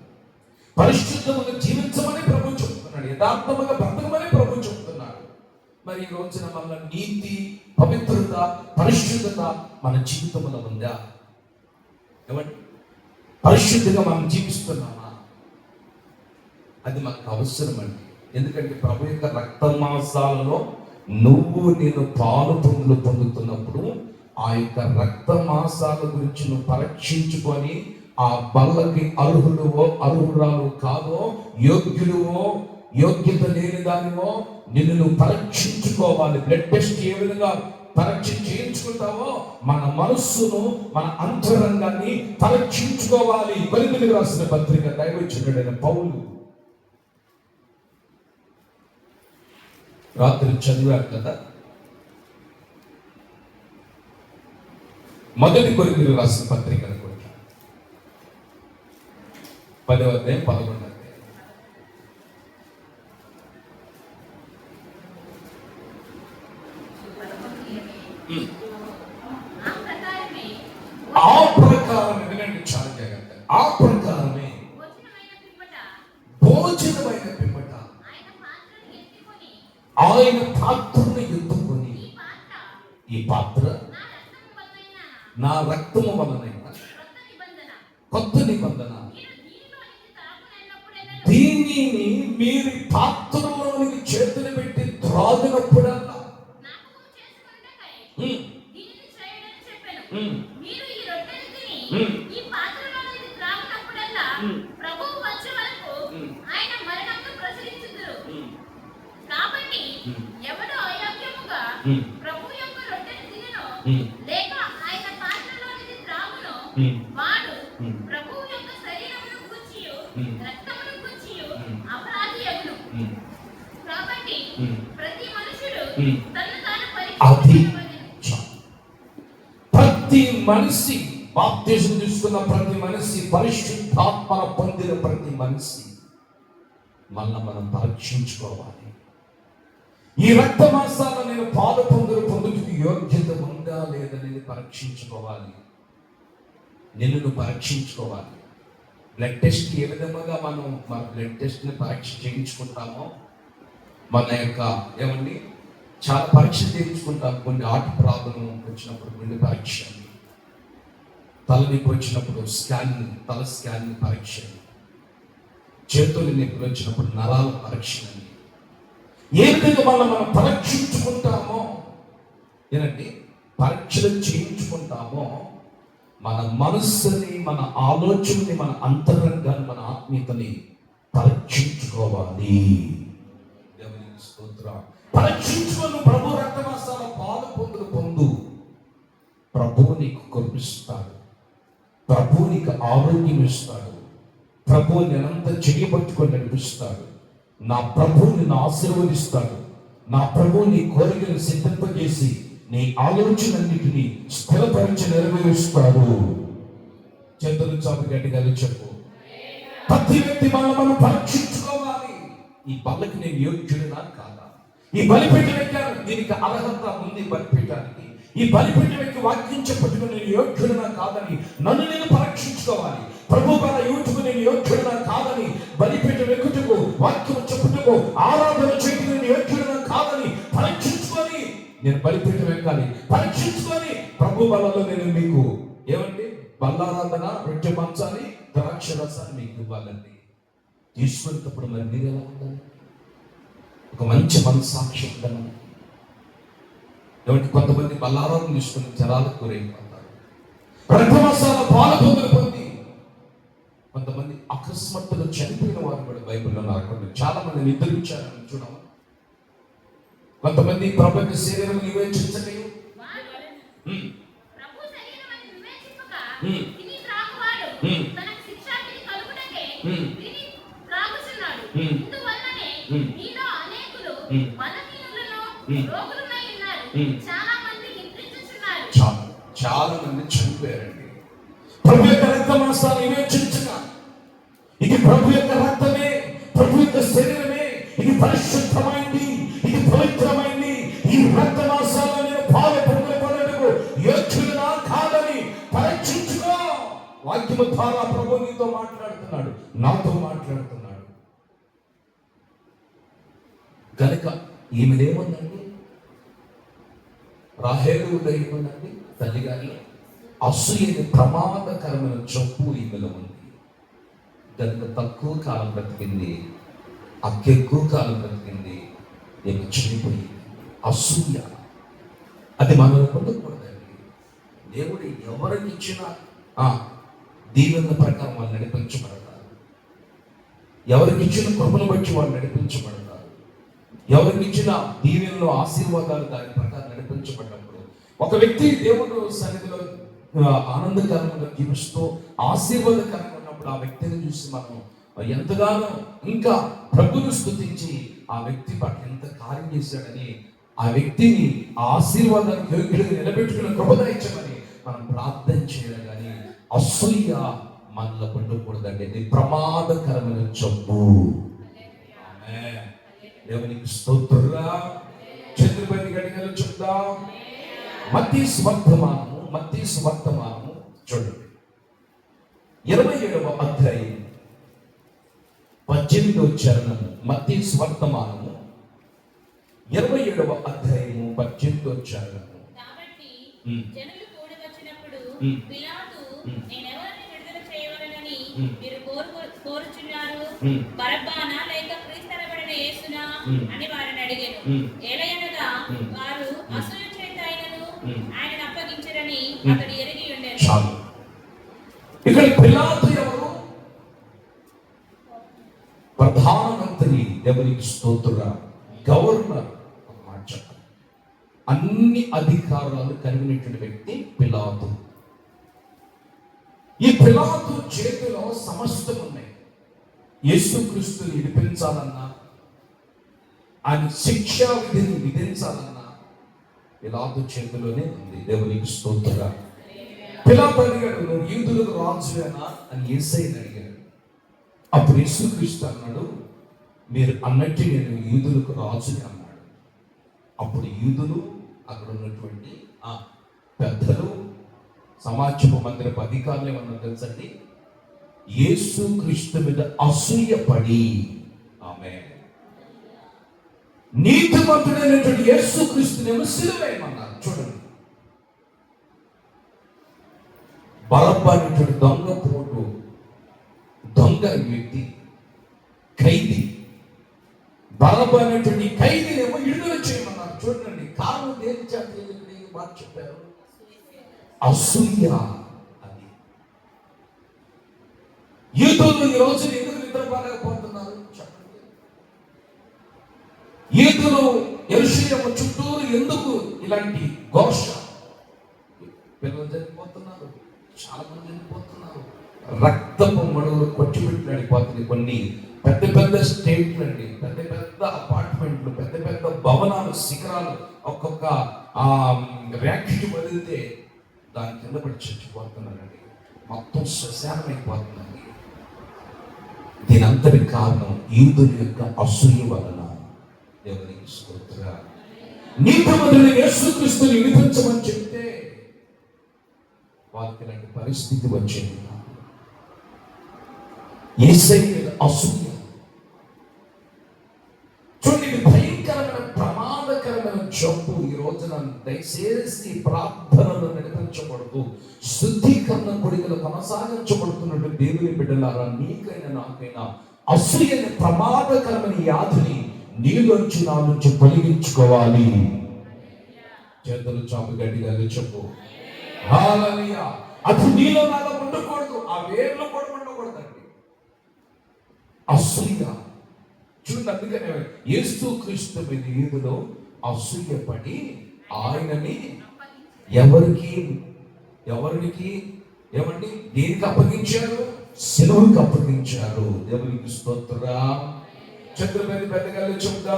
Speaker 1: పరిశుద్ధంగా జీవించమని ప్రభు చెప్తున్నాడు, యథార్థంగా బ్రతకమని ప్రభు చెప్తున్నాడు. మరి ఈ రోజున మన నీతి, పవిత్రత, పరిశుద్ధత మన జీవితంలో ఉందా? ఏమండి, పరిశుద్ధంగా మనం జీవిస్తున్నామా? అది మనకు అవసరం అండి. ఎందుకంటే ప్రభు యొక్క రక్త మాంసాలలో నువ్వు నేను పాలు పొందుతున్నప్పుడు ఆ యొక్క రక్త మాంసాల గురించి నువ్వు పరీక్షించుకొని ఆ బల్లకి అర్హులువో అర్హురాలు కాదో, యోగ్యులువో యోగ్యత లేని దానివో నిన్ను నువ్వు పరీక్షించుకోవాలి. బ్లడ్ టెస్ట్ ఏ విధంగా పరీక్ష చేయించుకుంటావో మన మనస్సును, మన అంతరంగాన్ని పరీక్షించుకోవాలి. కొరింథీయులకు రాసిన పత్రిక దైవజనుడైన పౌలు రాత్రి చదివారు కదా, మొదటి కొరింథీయులకు రాసిన పత్రిక అనుకుంటా 10వ అధ్యాయం 11వ అధ్యాయం. ఆ ప్రకారం వినండి, చాలా జాగ్రత్త. ఆ ప్రకారమే భోజనమైన పిమ్మట ఆయన పాత్రను ఎత్తుకొని, ఈ పాత్ర నా రక్తము వలనైన కొత్త నిబంధన, దీనిని మీరు పాత్రలోనికి చేతులు పెట్టి త్రాగినప్పుడల్లా
Speaker 2: ఎవడు అయోగ్యముగా ప్రభు యొక్క రొట్టెను తినెనో లేక ఆయన పాత్రలోనిది త్రాగునో వాడు ప్రభు యొక్క శరీరమును గూర్చియు రక్తమును గూర్చియు అపరాధి అగును. కాబట్టి ప్రతి మనుషుడు తన్ను తాను పరీక్షించుకొనును.
Speaker 1: ప్రతి మనిషి, బాప్తిజం తీసుకున్న ప్రతి మనిషి, పరిశుద్ధాత్మ పొందిన ప్రతి మనిషి మళ్ళా మనం పరీక్షించుకోవాలి. ఈ రక్త మాసాల నేను పాలు పొందుటకు యోగ్యత ఉందా లేదని పరీక్షించుకోవాలి. నిన్ను పరీక్షించుకోవాలి. బ్లడ్ టెస్ట్ ఏ విధంగా మనం మన బ్లడ్ టెస్ట్ని పరీక్ష చేయించుకుంటామో, మన యొక్క ఏమండి చాలా పరీక్ష చేయించుకుంటాం. కొన్ని హార్ట్ ప్రాబ్లం వచ్చినప్పుడు గుండె పరీక్ష, తలనొప్పి వచ్చినప్పుడు స్కాన్, తల స్కాన్ పరీక్ష, చేతులు నొప్పులు వచ్చినప్పుడు నరాల పరీక్ష. ఏ విధంగా మనం పరీక్షించుకుంటామో, ఏనండి పరీక్షలు చేయించుకుంటామో, మన మనస్సుని, మన ఆలోచనని, మన అంతరంగాన్ని, మన ఆత్మీయతని పరీక్షించుకోవాలి. దేవునికి స్తోత్రం. పరీక్షించుకొని ప్రభు రక్తమాసాల పాలు పొందు. ప్రభు నీకు కరుణిస్తాడు, ప్రభు నీకు ఆరోగ్యం ఇస్తాడు, ప్రభు నేనంతా చేయబట్టుకొని నడిపిస్తాడు. నా ప్రభువు నిన్ను ఆశీర్వదిస్తాడు. నా ప్రభువు నీ కోరికలు సిద్ధింపజేసి నీ ఆలోచనన్నిటినీ స్థిరపరిచి నెరవేరుస్తాడు. చేతులు చాపి గట్టిగా చెప్పు. ప్రతి వ్యక్తి మనం పరీక్షించుకోవాలి. ఈ బల్లకి నేను యోగ్యుడినా కాదా? ఈ బలిపీఠం ఎక్కాను, దీనికి అర్హత ఉంది బలిపీఠానికి. ఈ బలిపీఠంకి వాక్యం చెప్పుటకు నేను యోగ్యుడనా కాదని నన్ను నేను పరీక్షించుకోవాలి. ప్రభు బల యూటుకు నేను యోగ్యుడనా కాదని, బలిపీఠం ఎక్కుటకు వాక్యం చెప్పుటకు ఆరాధన చేయటకు నేను యోగ్యుడనా కాదని పరీక్షించుకొని నేను బలిపీఠం ఎక్కాలి. పరీక్షించుకొని ప్రభు బలలో నేను మీకు ఏమండి బల్లారాధన, రొట్టె మంచాన్ని, ద్రాక్ష రసాన్ని మీకు ఇవ్వాలండి. తీసుకునేటప్పుడు మరి మీరు ఎలా ఉండాలి? ఒక మంచి మనస్సాక్షి ఉండాలి. ఏమంటే కొంతమంది బల్లారాధన తీసుకుని జనాలకు గురైపోతారు. రక్తమసాల పాలబోతులు పొంది కొంతమంది అకస్మాత్తుగా చనిపోయిన వారు కూడా బైబిల్లో నాకు చాలా మంది నిద్రించారని చూడము. కొంతమంది ప్రభుత్వ శరీరం వివేచించలేదు. చాలా మంది చనిపోయారండి. ప్రభు యొక్క రక్తమాంసాలు వివేచించగా ఇది ప్రభు యొక్క రక్తమే, ప్రభు యొక్క శరీరమే, ఇది పరిశుద్ధమైంది, ఇది పవిత్రమైంది. ఈ రక్తమాంసాలను నేను పాలు పొందడానికి యోగ్యుడునా కాదని పరీక్షించుకో. వాక్యము ద్వారా ప్రభు నీతో మాట్లాడుతున్నాడు, నాతో మాట్లాడుతున్నాడు. కనుక ఈమెదేముందండి, రాహేలు ఏముందండి, తల్లి గారి అసూయని ప్రమాదకరమైన జబ్బు ఈమెలో ఉంది. కనుక తక్కువ కాలం బ్రతికింది, ఎక్కువ కాలం బ్రతికింది, ఈమె చనిపోయింది. అసూయ అది మనం పొందకూడదండి. దేవుడు ఎవరికి ఇచ్చిన దీవెన ప్రకారం వాళ్ళు నడిపించబడతారు. ఎవరికి ఇచ్చిన కృపను బట్టి వాళ్ళు నడిపించబడతారు. ఎవరికి ఇచ్చిన దీవెనలో ఆశీర్వాదాలు దాని ప్రకారం నడిపించబడినప్పుడు ఒక వ్యక్తి దేవుడు సన్నిధిలో ఆనందకరంగా జీవిస్తూ ఆశీర్వాదకరంగా ఉన్నప్పుడు ఆ వ్యక్తిని చూసి మనం ఎంతగానో ఇంకా ప్రభువును స్తుతించి ఆ వ్యక్తి పట్ల ఎంత కార్యం చేశాడని ఆ వ్యక్తిని ఆ ఆశీర్వాదానికి యోగ్యుడిగా నిలబెట్టుకుని కృపదయించమని మనం ప్రార్థన చేయాలి. కానీ అసూయ మనలో పండుకూడదండి. ఇది ప్రమాదకరమైన జబ్బు. దేవునికి స్తోత్రం. చంద్రపతి గడిగలు చెప్తాం. మత్తయి సువార్తమానము చూడండి 27వ అధ్యాయం 18వ చరణము. మత్తయి సువార్తమానము 27వ అధ్యాయము 18వ చరణము.
Speaker 2: కాబట్టి జనులు కూడి వచ్చినప్పుడు పిలాతు, నేనెవరిని విడుదల చేయవలెనని మీరు కోరుచున్నారు? బరబ్బనా లేక క్రీస్తనబడిన యేసునా అని వారిని అడిగాను. ఏలయనగా వారు అసూయ చేత ఆయనను అప్పగించరని అతడు ఎరిగి ఉండేది.
Speaker 1: చాలు. ఇక్కడ పిలాతు ఎవరు? ప్రధానమంత్రి. దేవునికి స్తోత్రం. గవర్నర్. ఒక మాట చెప్పండి, అన్ని అధికారాలు కలిగినటువంటి వ్యక్తి పిలాతు. ఈ పిలాతు చేతిలో సమస్తం ఉన్నాయి. యేసుక్రీస్తుని విడిపించాలన్నా, ఆయన శిక్షా విధిని విధించాలన్నా పిలాతు చేతిలోనే ఉంది. దేవునికి స్తోత్రం. పిలాతు అడిగాడు, నువ్వు యూదులకు రాజువేనా అని యేసయ్యని అడిగాడు. అప్పుడు యేసుక్రీస్తు అన్నాడు, మీరు అన్నట్టు నేను యూదులకు రాజుని అన్నాడు. అప్పుడు యూదులు, అక్కడ ఉన్నటువంటి పెద్దలు, సమాజపు మందిరపు అధికారులు ఏమన్నా తెలుసండి, యేసుక్రీస్తు మీద అసూయపడి ఆమె నీతిమంతుడైనటువంటి యేసుక్రీస్తునేమో సిలువేయమన్నారు. చూడండి, బరబ్బా అనేటువంటి దొంగపోటు, దొంగ వ్యక్తి, ఖైదీ, బరబ్బా అనేటువంటి ఖైదీనేమో విడుదల చేయమన్నారు. చూడండి, కారణం దేని చేత మాట చెప్పారు? అసూయ. అది యూదులు ఈ రోజు ఎందుకు నిద్రపోలేకపోతున్నారు చెప్పండి. యూదులు యెరూషలేము చుట్టూరు ఎందుకు ఇలాంటి ఘోష? పిల్లలు చనిపోతున్నారు, చాలా మంది చనిపోతున్నారు, రక్తపు మడుగులు కొట్టిపెట్టినడిపోతుంది. కొన్ని పెద్ద పెద్ద స్టేట్లు అండి, పెద్ద పెద్ద అపార్ట్మెంట్లు, పెద్ద పెద్ద భవనాలు, శిఖరాలు, ఒక్కొక్క ర్యాక్కి వదిలితే దాని కింద పడి చచ్చిపోతున్నారండి. మొత్తం శ్మశానమైపోతుందండి. దీని అంతటి కారణం యూదుల యొక్క అసూయ వలన. దేవునికి స్తోత్రం. నీతిమంతుడైన యేసుక్రీస్తుని వినిపించమని చెప్తే వారికి ఇలాంటి పరిస్థితి వచ్చింది. యేసయ్య మీద అసూయ. చూడండి, ఇది భయంకరమైన ప్రమాదకరమైన జబ్బు. ఈ రోజున దయచేసి ప్రార్థనలు నడిపించబడుతూ శుద్ధీకరణ కొడుకులు కొనసాగించబడుతున్నట్టు దేవుని బిడ్డలారా, నీకైనా నాకైనా అసూయని ప్రమాదకరమైన వ్యాధిని నీలోంచి నా నుంచి తొలగించుకోవాలి. చేతులు చాపు గట్టిగా చెప్పు హల్లెలూయా. అది నీలో నాలో ఉండకూడదు, ఆ వేర్లో కూడా ఉండకూడదండి అసూయ. చూడండి, అందుకనే యేసుక్రీస్తు మీద యూదులు అసూయపడి ఆయనని ఎవరికి ఏమండి దేనికి అప్పగించారు? సిలువకి అప్పగించారు. దేవునికి స్తోత్రం. చంద్ర మీద పెద్దగా చెప్తా,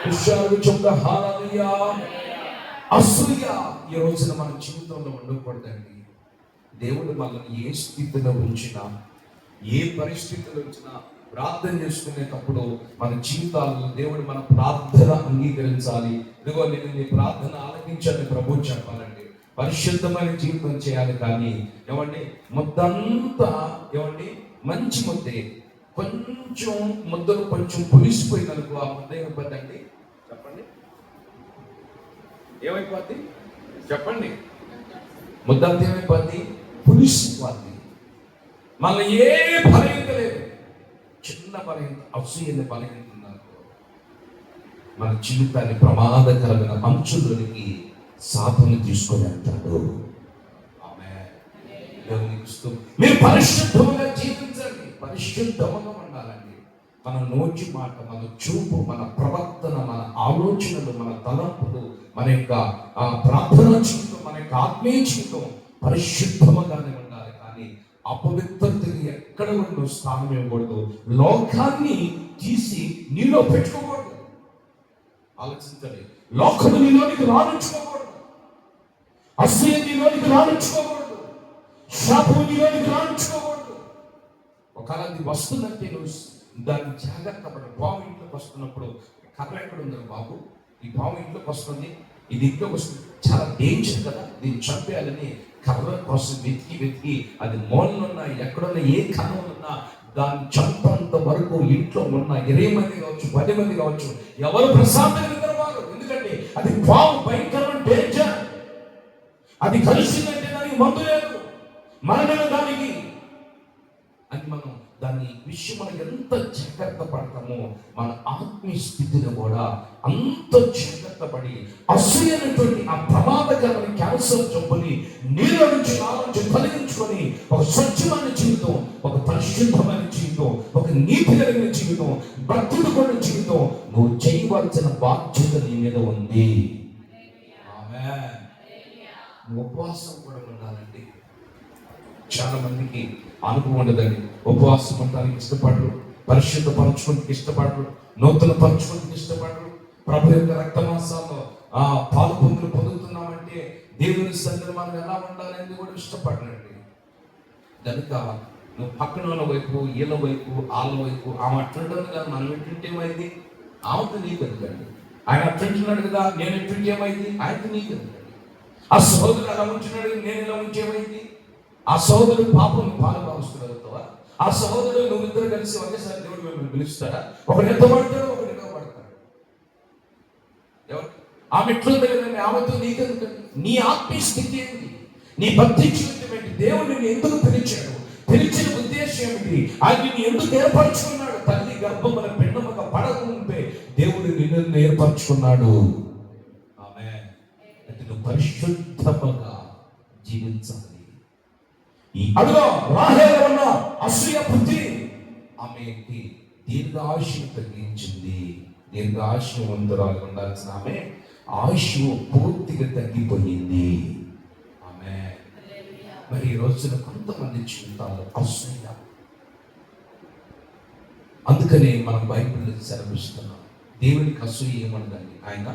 Speaker 1: హుషారు చెప్తా హల్లెలూయా. అసూయ ఈ రోజున మన జీవితంలో ఉండకూడదండి. దేవుడు మనల్ని ఏ స్థితిలో ఉంచినా, ఏ పరిస్థితిలో ఉంచినా ప్రార్థన చేసుకునేటప్పుడు మన జీవితాల్లో దేవుడు మన ప్రార్థన అంగీకరించాలి. ఇదిగో నేను నీ ప్రార్థన ఆలకించాలని ప్రభు చెప్పాలండి. పరిశుద్ధమైన జీవితం చేయాలి. కానీ ఏమండి ముద్దంతా ఏమండి మంచి ముద్దే కొంచెం ముద్దలు కొంచెం పులిసిపోయినందుకు ఆ ముద్ద ఏమైపోద్దండి? చెప్పండి, ఏమైపోద్ది? చెప్పండి. ముద్దంతా ఏమైపోద్ది? పులిసిపోద్ది. మళ్ళీ ఏ బలహీనత లేదు. చిన్న బలహీనత, అసూయని బలహీనత మన జీవితాన్ని ప్రమాదకరమైన అంచులోనికి సాధన తీసుకొని వెళ్తాడు. మీరు పరిశుద్ధంగా జీవించండి, పరిశుద్ధంగా ఉండాలండి. మన నోటి మాట, మన చూపు, మన ప్రవర్తన, మన ఆలోచనలు, మన తలంపులు, మన యొక్క ప్రార్థనా జీవితం, మన యొక్క ఆత్మీయ జీవితం పరిశుద్ధంగానే ఉండాలి. కానీ అపవిత్రతకి ఎక్కడ ఉన్న స్థానం ఇవ్వకూడదు. లోకాన్ని తీసి నీలో పెట్టుకోకూడదు. ఆలోచించండి, లోకము నీలోనికి రాణించుకోకూడదు, అసూయ నీలోనికి రాణించుకోకూడదు, శాపము నీలోనికి రాణించుకోకూడదు. ఒకవేళ అది వస్తుందంటే నువ్వు దాన్ని జాగ్రత్త పడు. పాము ఇంట్లోకి వస్తున్నప్పుడు కర్ర ఎక్కడ ఉందని బాబు, ఈ పాము ఇంట్లోకి వస్తుంది, ఇది ఇంట్లోకి వస్తుంది, చాలా డేంజర్ కదా, దీన్ని చంపేయాలని కర్ర కోసం వెతికి అది మూలనున్నా ఎక్కడున్నా ఏ కన్నం ఉన్నా దాన్ని చంపంత వరకు ఇంట్లో ఉన్న 20 మంది కావచ్చు, 10 మంది కావచ్చు, ఎవరు ప్రశాంతంగా నిద్రపోరు. ఎందుకంటే అది పాము, భయంకరమైన డేంజర్. అది కలిసిందంటే దానికి మందు లేదు, మరణమే దానికి. అని మనం దాని విషయం మనం ఎంత జాగ్రత్త పడతామో మన ఆత్మీయ స్థితిని కూడా అంత జాగ్రత్త పడి అసూయైనటువంటి ఆ ప్రమాదకరమైన క్యాన్సర్ జబ్బుని నీలో నుంచి నా నుంచి తొలగించుకొని ఒక స్వచ్ఛమైన జీవితం, ఒక పరిశుద్ధమైన జీవితం, ఒక నీతి కలిగిన జీవితం, భక్తుడుకున్న జీవితం నువ్వు చేయవలసిన బాధ్యత నీ మీద ఉంది. ఆమేన్. ఉపవాసం కూడా ఉండాలండి. చాలా మందికి అనుభవం ఉండదండి. ఉపవాసం ఉండడానికి ఇష్టపడరు, పరిశుద్ధపరచుకోవడానికి ఇష్టపడరు, నూతన పరచుకోవడానికి ఇష్టపడరు. ప్రభు యొక్క రక్తమాంసాల్లో పాలు పొందులు పొందుతున్నామంటే దేవుని సన్నిధిలో మనం ఎలా ఉండాలని కూడా ఇష్టపడరండి. కనుక నువ్వు పక్కన వైపు, ఈల వైపు, ఆళ్ళ వైపు ఆమె అట్లుంటుంది కదా, మనం ఎట్టుంటే ఏమైంది? ఆమెతో నీకు ఎందుకండి? ఆయన అట్లుంటున్నాడు కదా, నేను ఎట్టుంటే ఏమైంది? ఆయనతో నీకు ఎందుకండి? ఆ సహోదరుడు అలా ఉంటున్నాడు, నేను ఇలా ఉంచేమైంది? ఆ సహోదరుడు పాపం పాలు భావిస్తున్నావుతావా? ఆ సహోదరుడు నువ్వు ఇద్దరు కలిసి ఒకేసారి దేవుడు మిమ్మల్ని పిలుస్తాడా? ఒకడు ఎంత పడతాడు, ఒకడు ఎంత పడతాడు. ఎవరు ఆమె ఎట్లుంది కదండి, ఆమెతో నీకెందుకండి? నీ ఆత్మీయ స్థితి ఏంటి? నీ భక్తి జీవితం ఏంటి? దేవుడు నిన్ను ఎందుకు పిలిచాడు? పిలిచిన ఉద్దేశం ఏమిటి? ఆయన నిన్ను ఎందుకు ఏర్పరచుకున్నాడు? తల్లి గర్భమున పిండముగా పడకుంటే దేవుడు నిన్ను ఏర్పరచుకున్నాడు. ఆమేన్. అంటే నువ్వు పరిశుద్ధముగా జీవించాలి. ఈ అడుగు రాహేలు ఉన్న అసూయ బుద్ధి ఆమెకి దీర్ఘాయుష్ను తగ్గించింది. దీర్ఘాయుష్మంతురాలు ఉండాల్సిన ఆమె ఆయుష్ పూర్తిగా తగ్గిపోయింది. ఆమె మరి ఈ రోజున కొంతమంది జీవితాల్లో అసూయ. అందుకనే మనం బైబిల్లో సెలవిస్తున్నాం, దేవునికి అసూయ ఏమన్నదండి? ఆయన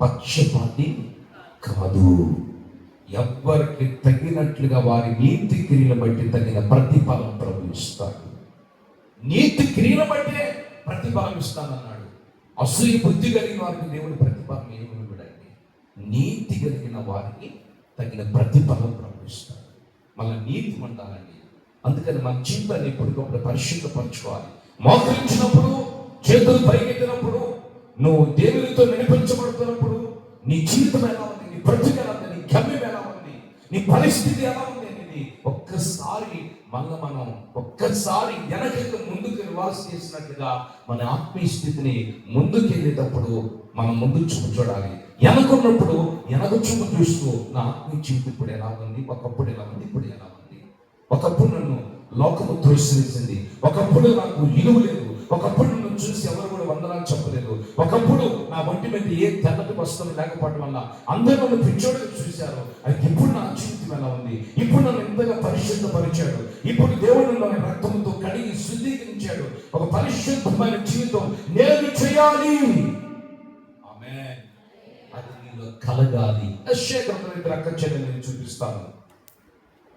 Speaker 1: పక్షపాతి కాదు. ఎవ్వరికి తగినట్లుగా వారి నీతి క్రియలు బట్టి తగిన ప్రతిఫలం ప్రభు ఇస్తాడు. నీతి క్రియలు బట్టే ప్రతిఫలం ఇస్తానన్నాడు. అసూయ బుద్ధి కలిగిన వారికి దేవుని ప్రతిఫలం ఏమి ఇవ్వడండి, నీతి కలిగిన వారికి తగిన ప్రతిఫలం ప్రవహిస్తాడు. మళ్ళీ నీతి అంటారండి. అందుకని మన జీవితాన్ని ఎప్పటికప్పుడు పరిశుద్ధపరచుకోవాలి. మోకరించినప్పుడు, చేతులు పైకెత్తినప్పుడు, నువ్వు దేవునితో నడిపించబడుతున్నప్పుడు నీ జీవితం ఎలా ఉంది, నీ బ్రతుకు ఎలా ఉంది, నీ గమ్యం ఎలా ఉంది, నీ పరిస్థితి ఎలా ఉంది అనేది ఒక్కసారి మనం ఒక్కసారి వెనకకి ముందుకు రివర్స్ చేసినట్టుగా మన ఆత్మీయ స్థితిని ముందుకెళ్ళేటప్పుడు మనం ముందు చూపు చూడాలి. వెనకున్నప్పుడు వెనక చూపు చూస్తూ నా ఆత్మీయ జీవితం ఇప్పుడు ఎలా ఉంది, ఒకప్పుడు ఎలా ఉంది, ఇప్పుడు ఎలా ఉంది. ఒకప్పుడు నన్ను లోకము త్రోసివేసింది, ఒకప్పుడు నాకు విలువ లేదు, ఒకప్పుడు నన్ను చూసి ఎవరు కూడా వందనాలు చెప్పలేదు, ఒకప్పుడు నా ఒంటి మీద ఏ తెల్లటి వస్త్రం లేకపోవడం వల్ల అందరూ నన్ను పిచ్చోడుగా చూశారు. అయితే ఇప్పుడు నా జీవితం ఎలా ఉంది, ఇప్పుడు నన్ను ఎంతగా పరిశుద్ధపరిచాడు, ఇప్పుడు దేవుడు నన్ను రక్తంతో కడిగి శుద్ధీకరించాడు. ఒక పరిశుద్ధమైన జీవితం నేను చేయాలి. ఆమేన్. అది నీలో కలగాలి. యెషయా గ్రంథం ఇద్దరు అక్క చెల్లెలను చూపిస్తాను.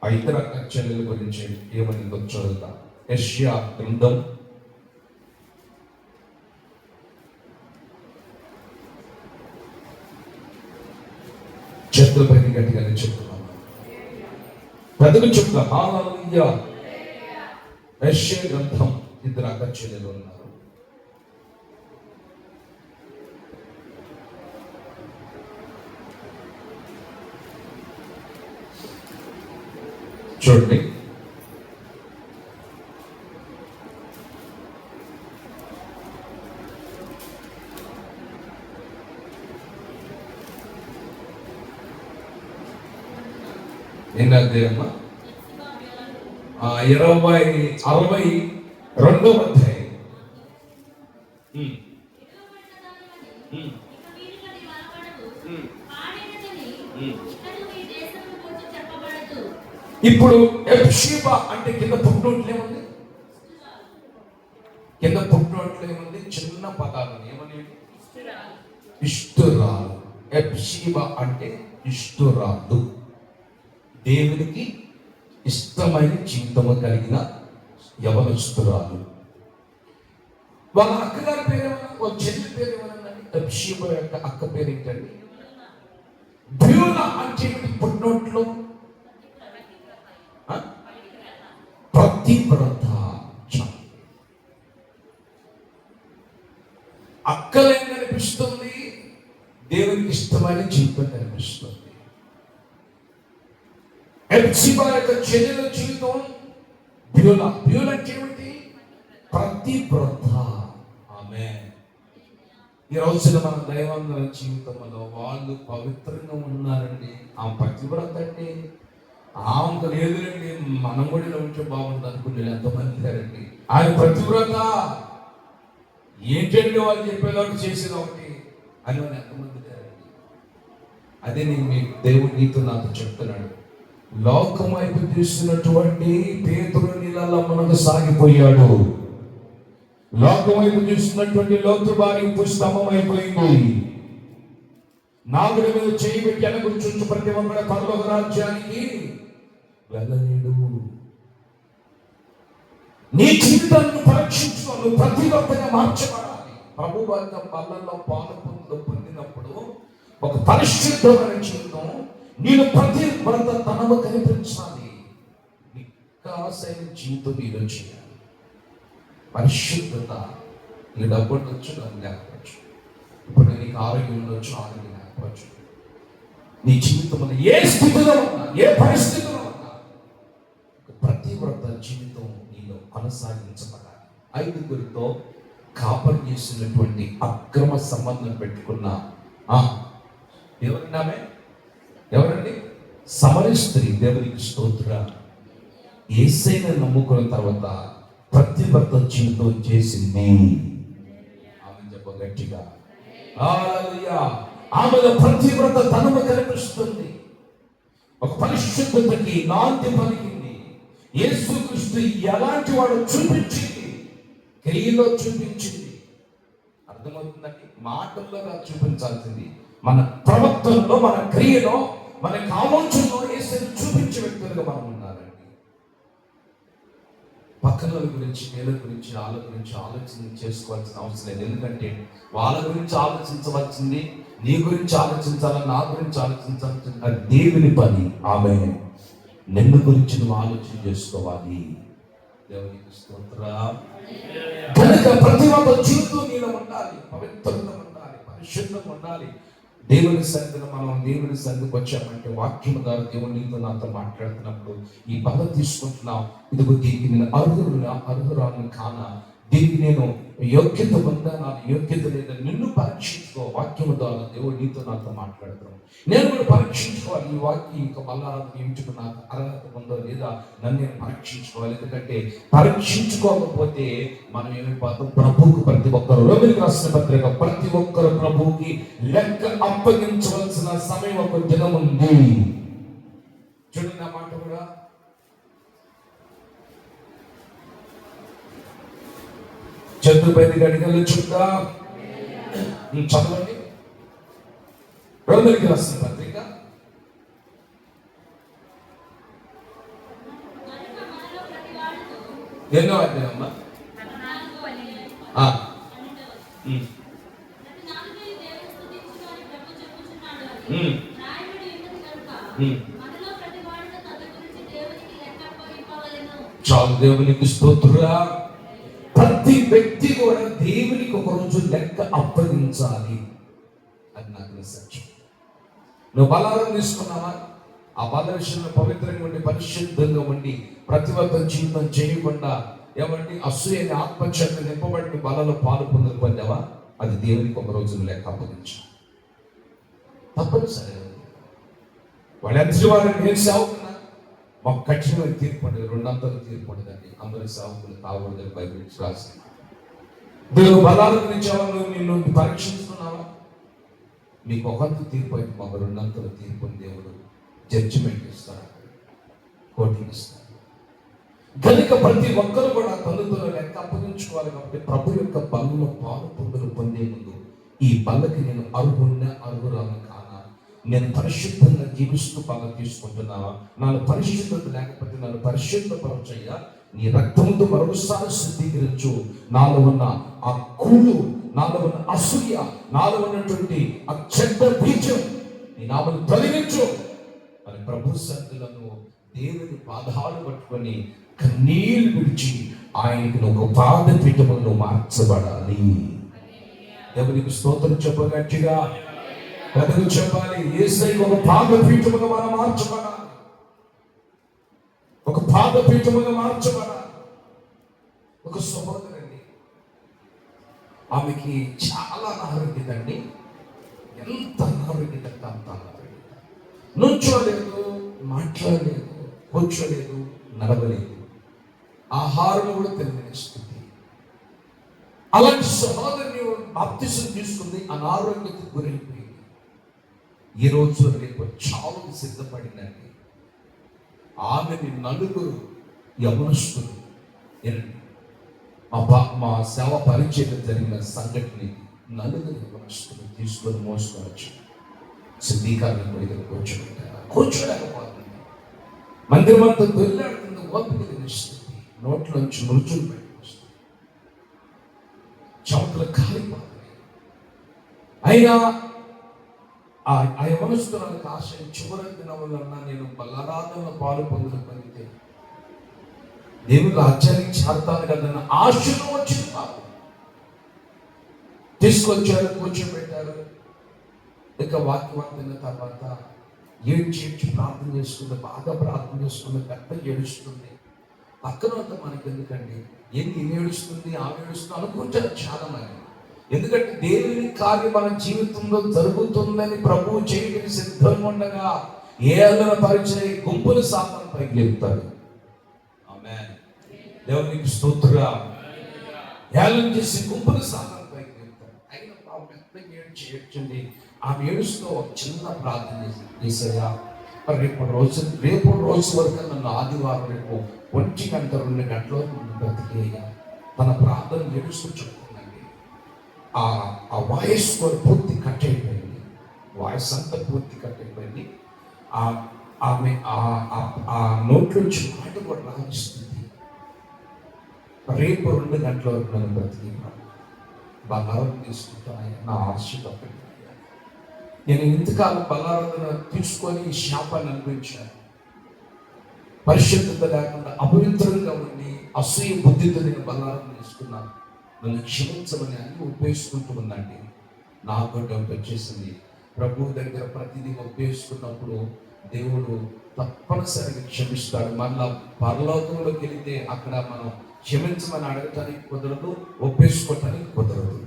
Speaker 1: ఆ ఇద్దరు అక్క చెల్లెల గురించి ఏమని చదువుతాం. యెషయా గ్రంథం 7 గట్టిగానే చెప్తున్నాను, పెద్దలు చెప్తా. హల్లెలూయా. యెషయా గ్రంథం ఇద్దరు అక్క చెల్లెలు ఉన్నారు. చూడండి, ఎన్ని అధ్యాయమ్మా? 62వ అధ్యాయం. ఇప్పుడు ఎప్షీబా అంటే కింద పుట్టినోట్లు ఏముంది, కింద పుట్టినోట్లు ఏముంది, చిన్న పదాలు ఏమని, ఇష్టురాలు. ఎప్షీబా అంటే ఇష్టురాలు, దేవునికి ఇష్టమైన జీవితము కలిగిన యవనస్తురాలు. వాళ్ళ అక్కగారి పేరేమన్నా, వాళ్ళ చెల్లి పేరేమన్నా, ఎప్షీబా యొక్క అక్క పేరు ఏంటండి, బ్యూలా. అంటే పుట్టినోట్లు పతివ్రత. అక్కలేం కనిపిస్తుంది, దేవునికి ఇష్టమైన జీవితం కనిపిస్తుంది. ఎప్షీబా యొక్క చెల్లెల జీవితం బ్యూలా. బ్యూలా అంటే ఏమిటి, పతివ్రత. ఆమేన్. ఈ రోజున మన దైవంగా జీవితంలో వాళ్ళు పవిత్రంగా ఉన్నారండి. ఆ పతివ్రత అంటే ఆమెకు లేదులండి, మనం కూడా ఉంటే బాగుంటుంది అనుకుంటే ఎంతమంది లేరండి. ఆయన పతివ్రత ఏంటండి వాళ్ళు చెప్పేవాళ్ళు చేసేది ఒకటి అని వాళ్ళు ఎంతమంది లేరండి. అదే నేను మీ దేవుడు నీతో నాతో చెప్తున్నాడు. లోకం వైపు చూస్తున్నటువంటి పేతురు నీళ్ళ మనకు సాగిపోయాడు. లోకం వైపు చూస్తున్నటువంటి లోతు భారీ పుస్తమం అయిపోయింది. నాగుడి మీద చేయి పెట్టి వెనక చూసి ప్రతి ఒక్కడ పరలోక రాజ్యానికి వెళ్ళలేడు. నీ జీవితాన్ని పరీక్షించుకో, నువ్వు ప్రతివర్తగా మార్చబడాలి. ప్రభు వారి పళ్ళల్లో పాలు పొందినప్పుడు ఒక పరిశుద్ధమైన జీవితం నేను ప్రతి భర్త తనము కనిపించాలి. వికాసైన జీవితం నీలో చేయాలి. పరిశుద్ధత. నీకు డబ్బు ఉండొచ్చు, డబ్బు లేకపోవచ్చు. ఇప్పుడు నీకు ఆరోగ్యం ఉండొచ్చు, ఆరోగ్యం లేకపోవచ్చు. నీ జీవితంలో ఏ స్థితిలో ఉన్నా, ఏ పరిస్థితిలో ఉన్నా, ప్రతివ్రత జీవితం నీలో కొనసాగించబడాలి. 5గురితో కాపరి చేసినటువంటి అక్రమ సంబంధం పెట్టుకున్న ఎవరినామే, ఎవరండి, సమరయ స్త్రీ. దేవునికి స్తోత్రం. యేసయ్యను నమ్ముకున్న తర్వాత ప్రతివ్రత జీవితం చేసింది. ఆమె చెప్ప గట్టిగా హల్లెలూయా. ఆమెలో ప్రతివ్రత తనము కనిపిస్తుంది. ఒక పరిశుద్ధతకి నాంది పలికింది. యేసుక్రీస్తు ఎలాంటి వాడు చూపించింది, క్రియలో చూపించింది. అర్థమవుతుందండి. మాటల్లో చూపించాల్సింది మన ప్రవర్తనలో, మన క్రియలో, మన ఆలోచనలో యేసుని చూపించే వ్యక్తులుగా మనం ఉండాలండి. పక్కన వాళ్ళ గురించి, వీళ్ళ గురించి, వాళ్ళ గురించి ఆలోచన చేసుకోవాల్సిన అవసరం లేదు. ఎందుకంటే వాళ్ళ గురించి ఆలోచించవలసింది నీ గురించి ఆలోచించాలా, నా గురించి ఆలోచించాల్సింది అది దేవుని పని. ఆమె నిన్ను గురించి నువ్వు ఆలోచన చేసుకోవాలి. దేవునికి స్తోత్రం. కనుక ప్రతి ఒక్క జీవితం నీలో ఉండాలి, పవిత్రత ఉండాలి, పరిశుద్ధం ఉండాలి. దేవుని సన్నిధిలో మనం దేవుని సన్నిధికి వచ్చామంటే వాక్యం ద్వారా దేవుడు నీతో నాతో మాట్లాడుతున్నప్పుడు ఈ పదం తీసుకుంటున్నాం. ఇదిగో దీనికి నేను అర్హురాలను కానా, దీనికి నేను యోగ్యత ఉందా, నాకు యోగ్యత లేదా, నిన్ను పరీక్షించుకో. వాక్యం ద్వారా దేవుడు నీతో నాతో మాట్లాడుతున్నాం. నేను కూడా పరీక్షించుకోవాలి. ఈ వాక్యం ఇంకా బల్లారాధన ఇంటికి నాకు అర్హత ఉందో లేదా నన్ను నేను పరీక్షించుకోవాలి. ఎందుకంటే పరీక్షించుకోకపోతే మనం ఏమైపోతాం? ప్రభువుకు ప్రతి ఒక్కరు, రోమిలికి రాసిన పత్రిక, ప్రతి ఒక్కరు ప్రభువుకి లెక్క అప్పగించవలసిన సమయం ఒక దినం ఉంది. చూడండి ఆ మాట కూడా. చతుర్పది గడిగలు చూద్దా, చదవండి. రోమిలికి రాసిన పత్రిక ఎన్నో అధ్యాయమ్మా? చాలు. దేవునికి స్తోత్రం. ప్రతి వ్యక్తి కూడా దేవునికి ఒక రోజు లెక్క అప్పగించాలి. అది నాకు సత్యం. నువ్వు బలారం తీసుకున్నావా? ఆ బల విషయంలో పవిత్రంగా ఉండి, పరిశుద్ధంగా ఉండి, ప్రతివర్తన జీవితం చేయకుండా ఏమంటే అసూయని ఆత్మహత్య నింపబడి బలలో పాలు పొందావా? అది దేవునికి ఒక రోజు లెక్క అప్పగించు. తప్పనిసరి. వాళ్ళు ఎంత వారు నేను సేవకున్నా మాకు కఠినమైన తీర్పు ఉండదు, 200 తీర్పు ఉండదండి. అందరి సేవకులు కాకూడదని బైబిల్ రాసింది. దేవుడు బలాల గురించి నిన్ను పరీక్షించుకున్నావా? మీకు ఒకంత తీర్పు అయితే మాకు 200 తీర్పు దేవుడు జడ్జిమెంట్ ఇస్తాడు, కోటింగ్ ఇస్తాడు. కనుక ప్రతి ఒక్కరు కూడా తల్లిదండ్రులు లెక్క అప్పగించుకోవాలి. కాబట్టి ప్రభు యొక్క బలలో పాలు పొందే ముందు ఈ బల్లకి నేను అర్హురాలను కానా, నేను పరిశుద్ధంగా జీవిస్తూ బాగా తీసుకుంటున్నావా, నాలో పరిశుద్ధత లేకపోతే నన్ను పరిశుద్ధపరచయ్యా, నీ రక్తంతో మరొకసారి శుద్ధీకరించు, నాలో ఉన్న ఆ కూడు, నాలో ఉన్న అసూయ, నాలో ఉన్నటువంటి ఆ చెడ్డ బీజం నీ నామను తొలగించు అని ప్రభు సన్నిధిలో దేవుని పాదాలు పట్టుకొని కన్నీళ్లు విడిచి ఆయనకి ఒక పాదపీఠమును మార్చబడాలి. దేవునికి స్తోత్రం చెప్పగట్టిగా కథలు చెప్పాలి. యేసయ్య ఒక పాదపీఠముగా మనం మార్చబడాలి, ఒక పాదపీఠముగా మార్చబడాలి. ఒక సహోదరండి, ఆమెకి చాలా అనారోగ్యత అండి. ఎంత అనారోగ్యత అంటే అంత అనారోగ్యత. నుంచోలేదు, మాట్లాడలేదు, కూర్చోలేదు, నడవలేదు, ఆహారం కూడా తెలియని స్థితి. అలాంటి సహోదరిని బాప్తిసం తీసుకుంది, అనారోగ్యతకు గురైపోయింది. ఈ రోజు రేపు చావుకు సిద్ధపడిందండి. ఆమెని 4 యవనస్తులు, మా సేవ పరిచయం జరిగిన సంఘటన 4 యవనస్తులు తీసుకొని మోసుకోవచ్చు. సిద్ధీకరణ దగ్గర కూర్చోలేకపోతుంది. మందిరం అంతా దొల్లాడుతుంది, ఓపిక నిలుస్తుంది, నోట్లోంచి మృతులు బయటకు వస్తుంది, చెమటలు కాలిపోతున్నాయి. అయినా ఆ యవనస్తులకు ఆశ, చివరి దినములన్నా నేను బలారాధనలో పాలు పొందితే దేవుని రాజ్యానికి చేరతాను కదన్న ఆశను వచ్చింది. పాపం తీసుకొచ్చారు, కూర్చోబెట్టారు. ఇక వాక్యం తిన్న తర్వాత ఏడ్చి ప్రార్థన చేసుకుంది, బాగా ప్రార్థన చేసుకుంది, పెద్ద ఏడుస్తుంది. పక్కన అంతా మనకి ఎందుకండి, ఏంటి ఏడుస్తుంది, ఆమె ఏడుస్తుంది అనుకుంటారు చాలా మంది. ఎందుకంటే దేవుని కార్యం మన జీవితంలో జరుగుతుందని ప్రభువు చేయడానికి సిద్ధంగా ఉండగా ఏదైనా పరిచయ గుంపులు సాతాను పైకి లేపుతాడు. ఆమేన్. దేవునికి స్తోత్రం. ఏలం చేసి గుంపులు సాతాను పైకి లేపుతాడు. అయినా ఆమె పెద్ద ఏడ్చండి. ఆమె ఏడుస్తూ ఒక చిన్న ప్రార్థన చేసేదా, రేపు రోజు వరకు నన్ను ఆదివారం రేపు 1 గంట 2 గంటల బ్రతికేయ తన ప్రార్థన ఏడుస్తూ చెప్తుందండి. ఆ వాయిస్ కూడా పూర్తి కట్ అయిపోయింది, వాయిస్ అంతా పూర్తి కట్ అయిపోయింది. ఆమె ఆ నోట్లోంచి మాట కూడా రాణిస్తుంది. రేపు 2 గంటల వరకు నన్ను బ్రతికి బంగారం తీసుకుంటాను నా ఆశ తప్పండి. నేను ఇంతకాలం బలారాధన తీసుకొని ఈ శాపాన్ని అనిపించాను. పరిశుద్ధత లేకుండా అపవిత్రంగా ఉండి అసూయ బుద్ధితో నేను బలారాధన తీసుకున్నాను. నన్ను క్షమించమని అన్ని ఉపయోగించుకుంటూ ఉందండి. నాకు డౌట్ వచ్చేసింది. ప్రభు దగ్గర ప్రతిదీ ఉపయోగించుకున్నప్పుడు దేవుడు తప్పనిసరిగా క్షమిస్తాడు. మళ్ళా పరలోకంలోకి వెళితే అక్కడ మనం క్షమించమని అడగటానికి కుదరదు, ఒప్పేసుకోవటానికి కుదరదు.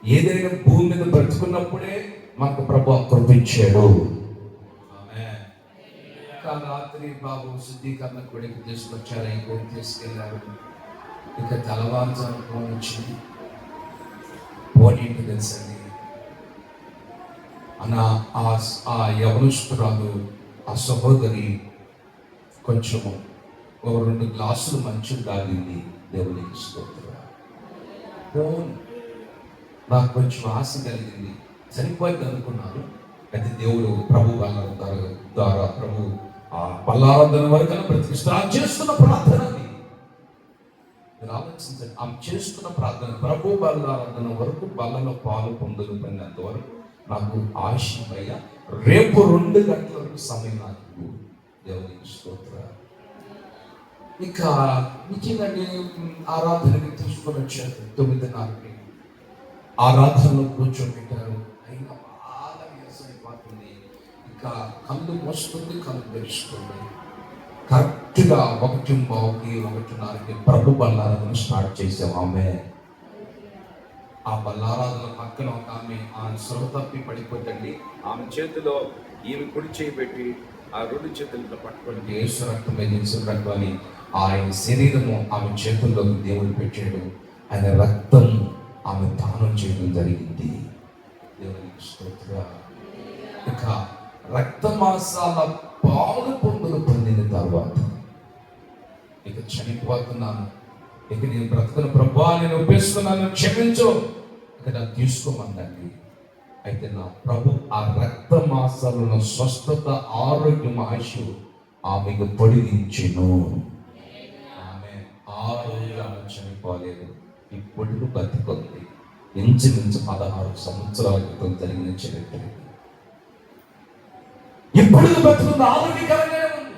Speaker 1: ఏదైనా భూమి మీద బ్రతుకున్నప్పుడే మనకు ప్రభు కృపించాడు. రాత్రి బాబు శుద్ధీకరణ కొడుకు తీసుకొచ్చారు, ఇంకోటి తీసుకెళ్ళారు. ఇక తెల్లవారుజాము ఫోన్ వచ్చింది. పోనీంటి తెలుసండి అన్న, ఆ యవనస్తురాలు ఆ సహోదరి కొంచెము 2 గ్లాసులు మంచు తాగింది. దేవునికి స్తోత్రం. ఫోన్ నాకు కొంచెం ఆశ కలిగింది. చనిపోయింది అనుకున్నాను. అయితే దేవుడు ప్రభు ద్వారా ప్రభు ఆ బల్లారాధన వరకు బ్రతికిస్తారు. చేస్తున్న ప్రార్థన ఆలోచించండి. ఆమె చేస్తున్న ప్రార్థన ప్రభు బల్లారాధన వరకు బల్లలో పాలు పొందగలిగినంత వరకు నాకు ఆశమయ్య. రేపు 2 గంటల వరకు సమయం నాకు. దేవునికి స్తోత్రం. ఇక నిజంగా ఆరాధనకి తీసుకొని వచ్చారు. 9:30 ఆరాధనలో కూర్చోబెట్టారు. అయినా బాగా నీరసం అయిపోతుంది. ఇక కళ్ళు మోస్తుంది, కళ్ళు తెరుచుకుంది. కరెక్ట్గా 1:15, 1:30 ప్రభు బల్లారాధన స్టార్ట్ చేసాం. ఆమె ఆ బల్లారాధన పక్కన ఒక ఆమె ఆ శ్రమ తప్పి పడిపోతండి. ఆమె చేతిలో ఈమె కుడి చేయి పెట్టి ఆ 2 చేతులతో పట్టుకొని యేసు రక్తం యేసు రక్తం అని ఆయన శరీరము ఆమె చేతుల్లోకి దేవుడు పెట్టాడు. ఆయన రక్తం ఆమె దానం చేయడం జరిగింది. దేవునికి స్తోత్రం. ఇక రక్త మాసాల పాలు పొందిన తర్వాత ఇక చనిపోతున్నాను. ఇక నేను బ్రతుకున్న ప్రభువా నేను ఒప్పేసుకున్నాను, క్షమించు, ఇక నాకు తీసుకోమందండి. అయితే నా ప్రభు ఆ రక్త మాసాలను స్వస్థత, ఆరోగ్యం, ఆశు ఆమెకు పొడిగించెను. ఆమె ఆ రోజు ఆమె చనిపోలేదు, ఇప్పుడు బతికొంది. ఇంచుమించు 16 సంవత్సరాల క్రితం జరిగిన చరిత్ర. ఇప్పుడు బతుకుంది, ఆరోగ్యకరంగానే ఉంది.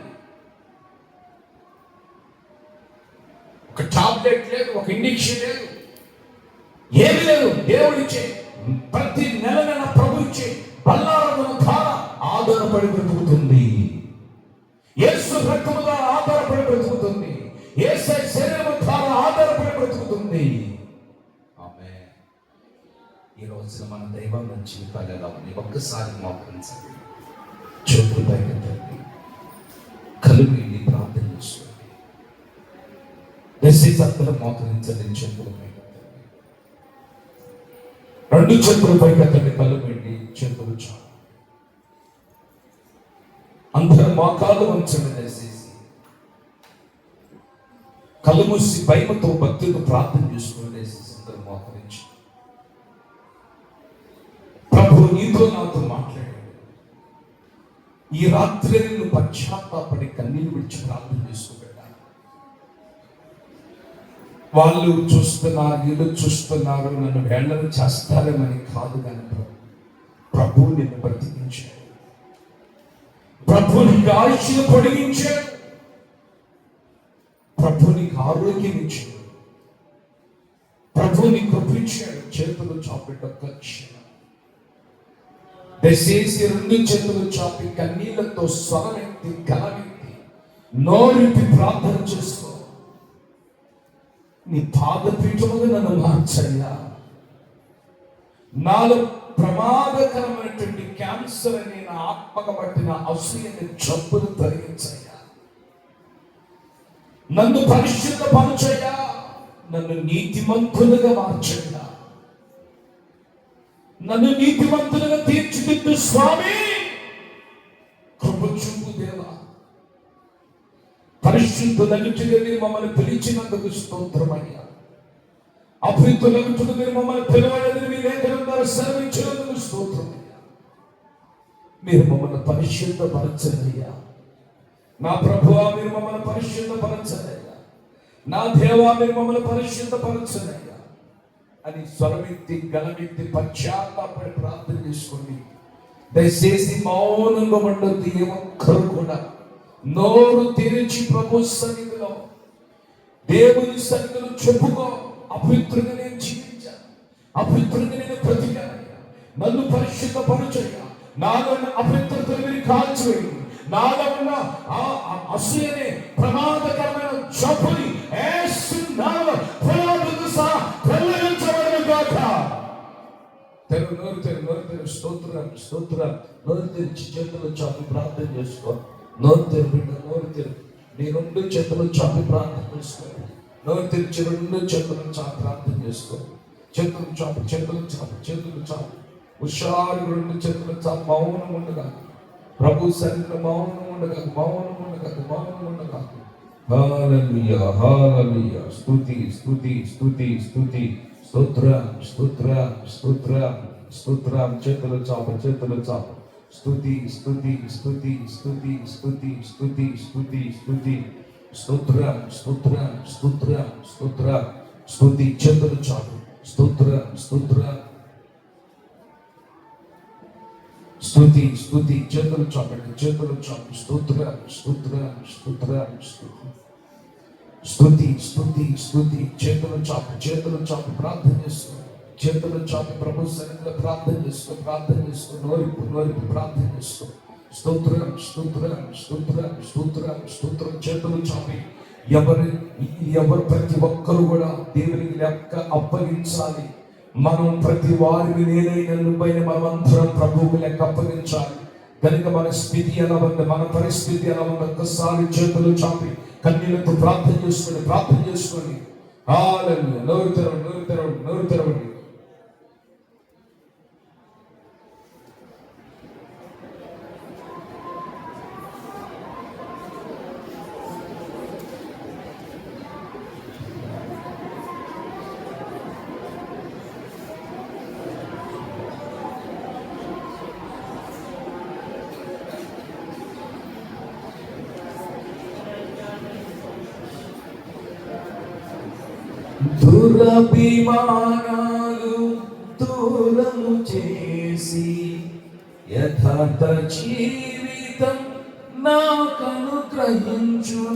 Speaker 1: ఒక టాబ్లెట్ లేదు, ఒక ఇంజెక్షన్ లేదు, ఏమి లేదు. దేవుడిచ్చే ప్రతి నెల ప్రభు ఇచ్చే బల్లారాధన ద్వారా ఆధారపడి బ్రతుకుతుంది. యేసు రక్తము ద్వారా ఆధారపడి బ్రతుకుతుంది. యేసు శరీరము ద్వారా ఆధారపడి బ్రతుకుతుంది. ఆమేన్. ఈ రోజున మన దైవం జీవితాలు ఎలా ఉన్నాయి ఒక్కసారి మోకరించండి. చేతులు పైకెత్తండి, కళ్ళు మూసి ప్రార్థన చేసుకోండి. దశసత్తులు మోకరించండి. చేతులు పైకెత్తండి, 2 చేతులు పైకెత్తండి, కళ్ళు మూసి చేతులు చాలు. అందరూ మోకాళ్ళు వంచండి. దయచేసి కళ్ళు మూసి భయముతో భక్తితో ప్రార్థన చేసుకోండి. దయచేసి అందరూ మోకరించి ప్రభు నీతో నాతో మాట్లాడాడు. ఈ రాత్రి నువ్వు పశ్చాత్తాపడి కన్నీళ్ళు విడిచి ప్రార్థన చేసుకోబెట్టాలి. వాళ్ళు చూస్తున్నారు, వీళ్ళు చూస్తున్నారు, నన్ను వేళ్ళను చేస్తారేమని కాదు, కానీ ప్రభు నిన్ను బ్రతికించాడు. ప్రభు నీకు ఆయుష్ను పొడిగించాడు. ప్రభు నీకు ఆరోగ్యం ఇచ్చాడు. ప్రభు నీకు కృపించాడు. చేతులు చాపెట్ట క్షణం దయచేసి 2 చేతులు చాపి కన్నీళ్లతో స్వరమెత్తి గలమెత్తి నోరెత్తి ప్రార్థన చేసుకో. నీ పాదపీఠముగా నన్ను మార్చయ్యా. నాలో ప్రమాదకరమైనటువంటి క్యాన్సర్ అని నా ఆత్మక పట్టిన అసూయని జబ్బులు తొలగించయ్యా. నన్ను పరిశుద్ధపరచయ్యా. నన్ను నీతిమంతులుగా మార్చయ్యా. నన్ను నీతిమంతులుగా తీర్చిదిద్దు స్వామి. కృప చూపు దేవా. పరిశుద్ధులగుటకు మీరు మమ్మల్ని పిలిచినందుకు స్తోత్రమయ్యా. అపవిత్రులగుటకు మీరు మమ్మల్ని పిలవలేదని మీ లేఖనం ద్వారా సెలవిచ్చినందుకు స్తోత్రమయ్యా. మీరు మమ్మల్ని పరిశుద్ధపరచండియ్యా. నా ప్రభువా, మీరు మమ్మల్ని పరిశుద్ధపరచండియ్యా. నా దేవా మీరు మమ్మల్ని పరిశుద్ధపరచనయ్యా అని స్వరమెత్తి గలమెత్తి పశ్చాత్తాపడి ప్రార్థన చేసుకోండి. దయచేసి మౌనంగా ఉండొద్దు. ఏ ఒక్కరు కూడా నోరు తెరిచి ప్రభు సన్నిధిలో దేవుని సన్నిధిలో చెప్పుకో, అపవిత్రంగా నేను జీవించాను, అపవిత్రంగా నేను బ్రతికానయ్యా, నన్ను పరిశుద్ధపరచయ్యా, నాలో ఉన్న అపవిత్రతను మీరు కాల్చివేయండి, నాలో ఉన్న అసూయనే ప్రమాదకరమైన జబ్బుని యేసు నామములో పునాదులతో సహా తొలగించబడును గాక. నోరు తెరు స్తోత్రం స్తోత్రం. నోరు తెరిచి చేతులు చాపి ప్రార్థన చేసుకో. నోరు తెరు బిడ్డ, నోరు తెరు. నీ రెండు చేతులు చాపి ప్రార్థన చేసుకో. నోరు తెరిచి రెండు చేతులు చాపి ప్రార్థన చేసుకో. చేతులు చాపి చేతులు చాపి హుషారు రెండు చేతులు చాపి మౌనం ఉండగా ప్రభు సన్నిధిలో మౌనం ఉండగా. హల్లెలూయా హల్లెలూయా. స్తుతి స్తుతి స్తుతి స్తుతి స్తోత్రం స్తోత్రం స్తోత్రం స్తోత్రం. చేతులు చాప. స్తుతి స్తుతి స్తుతి స్తుతి స్తుతి స్తుతి స్తుతి స్తుతి స్తోత్రం స్తోత్రం స్తోత్రం స్తోత్రం స్తుతి. చేతులు చాప. స్తోత్రం స్తుతి చేతులు చాపండి. స్తోత్రం స్తుతి. చేతులు చాపి ప్రార్థన చేసుకో. చేతులు చాపి ప్రభు సన్నిధిలో ప్రార్థన చేసుకో. నోరిపి ప్రార్థన చేసుకో. స్తోత్రం. చేతులు చాపి ఎవరు ప్రతి ఒక్కరు కూడా దేవునికి లెక్క అప్పగించాలి. మనం ప్రతి వారిని నేనైనా నువ్వైనా మనమందరం ప్రభువుకు లెక్క అప్పగించాలి. కనుక మన స్థితి ఎలా ఉంది, మన పరిస్థితి ఎలా ఉంది, ఒక్కసారి చేతులు చాపి కన్నీళ్లతో ప్రార్థన చేసుకోండి. హల్లెలూయా. నోరు తెరవండి. దురభిమానాలు దూరము చేసి యథార్థ జీవితం నాకనుగ్రహించు.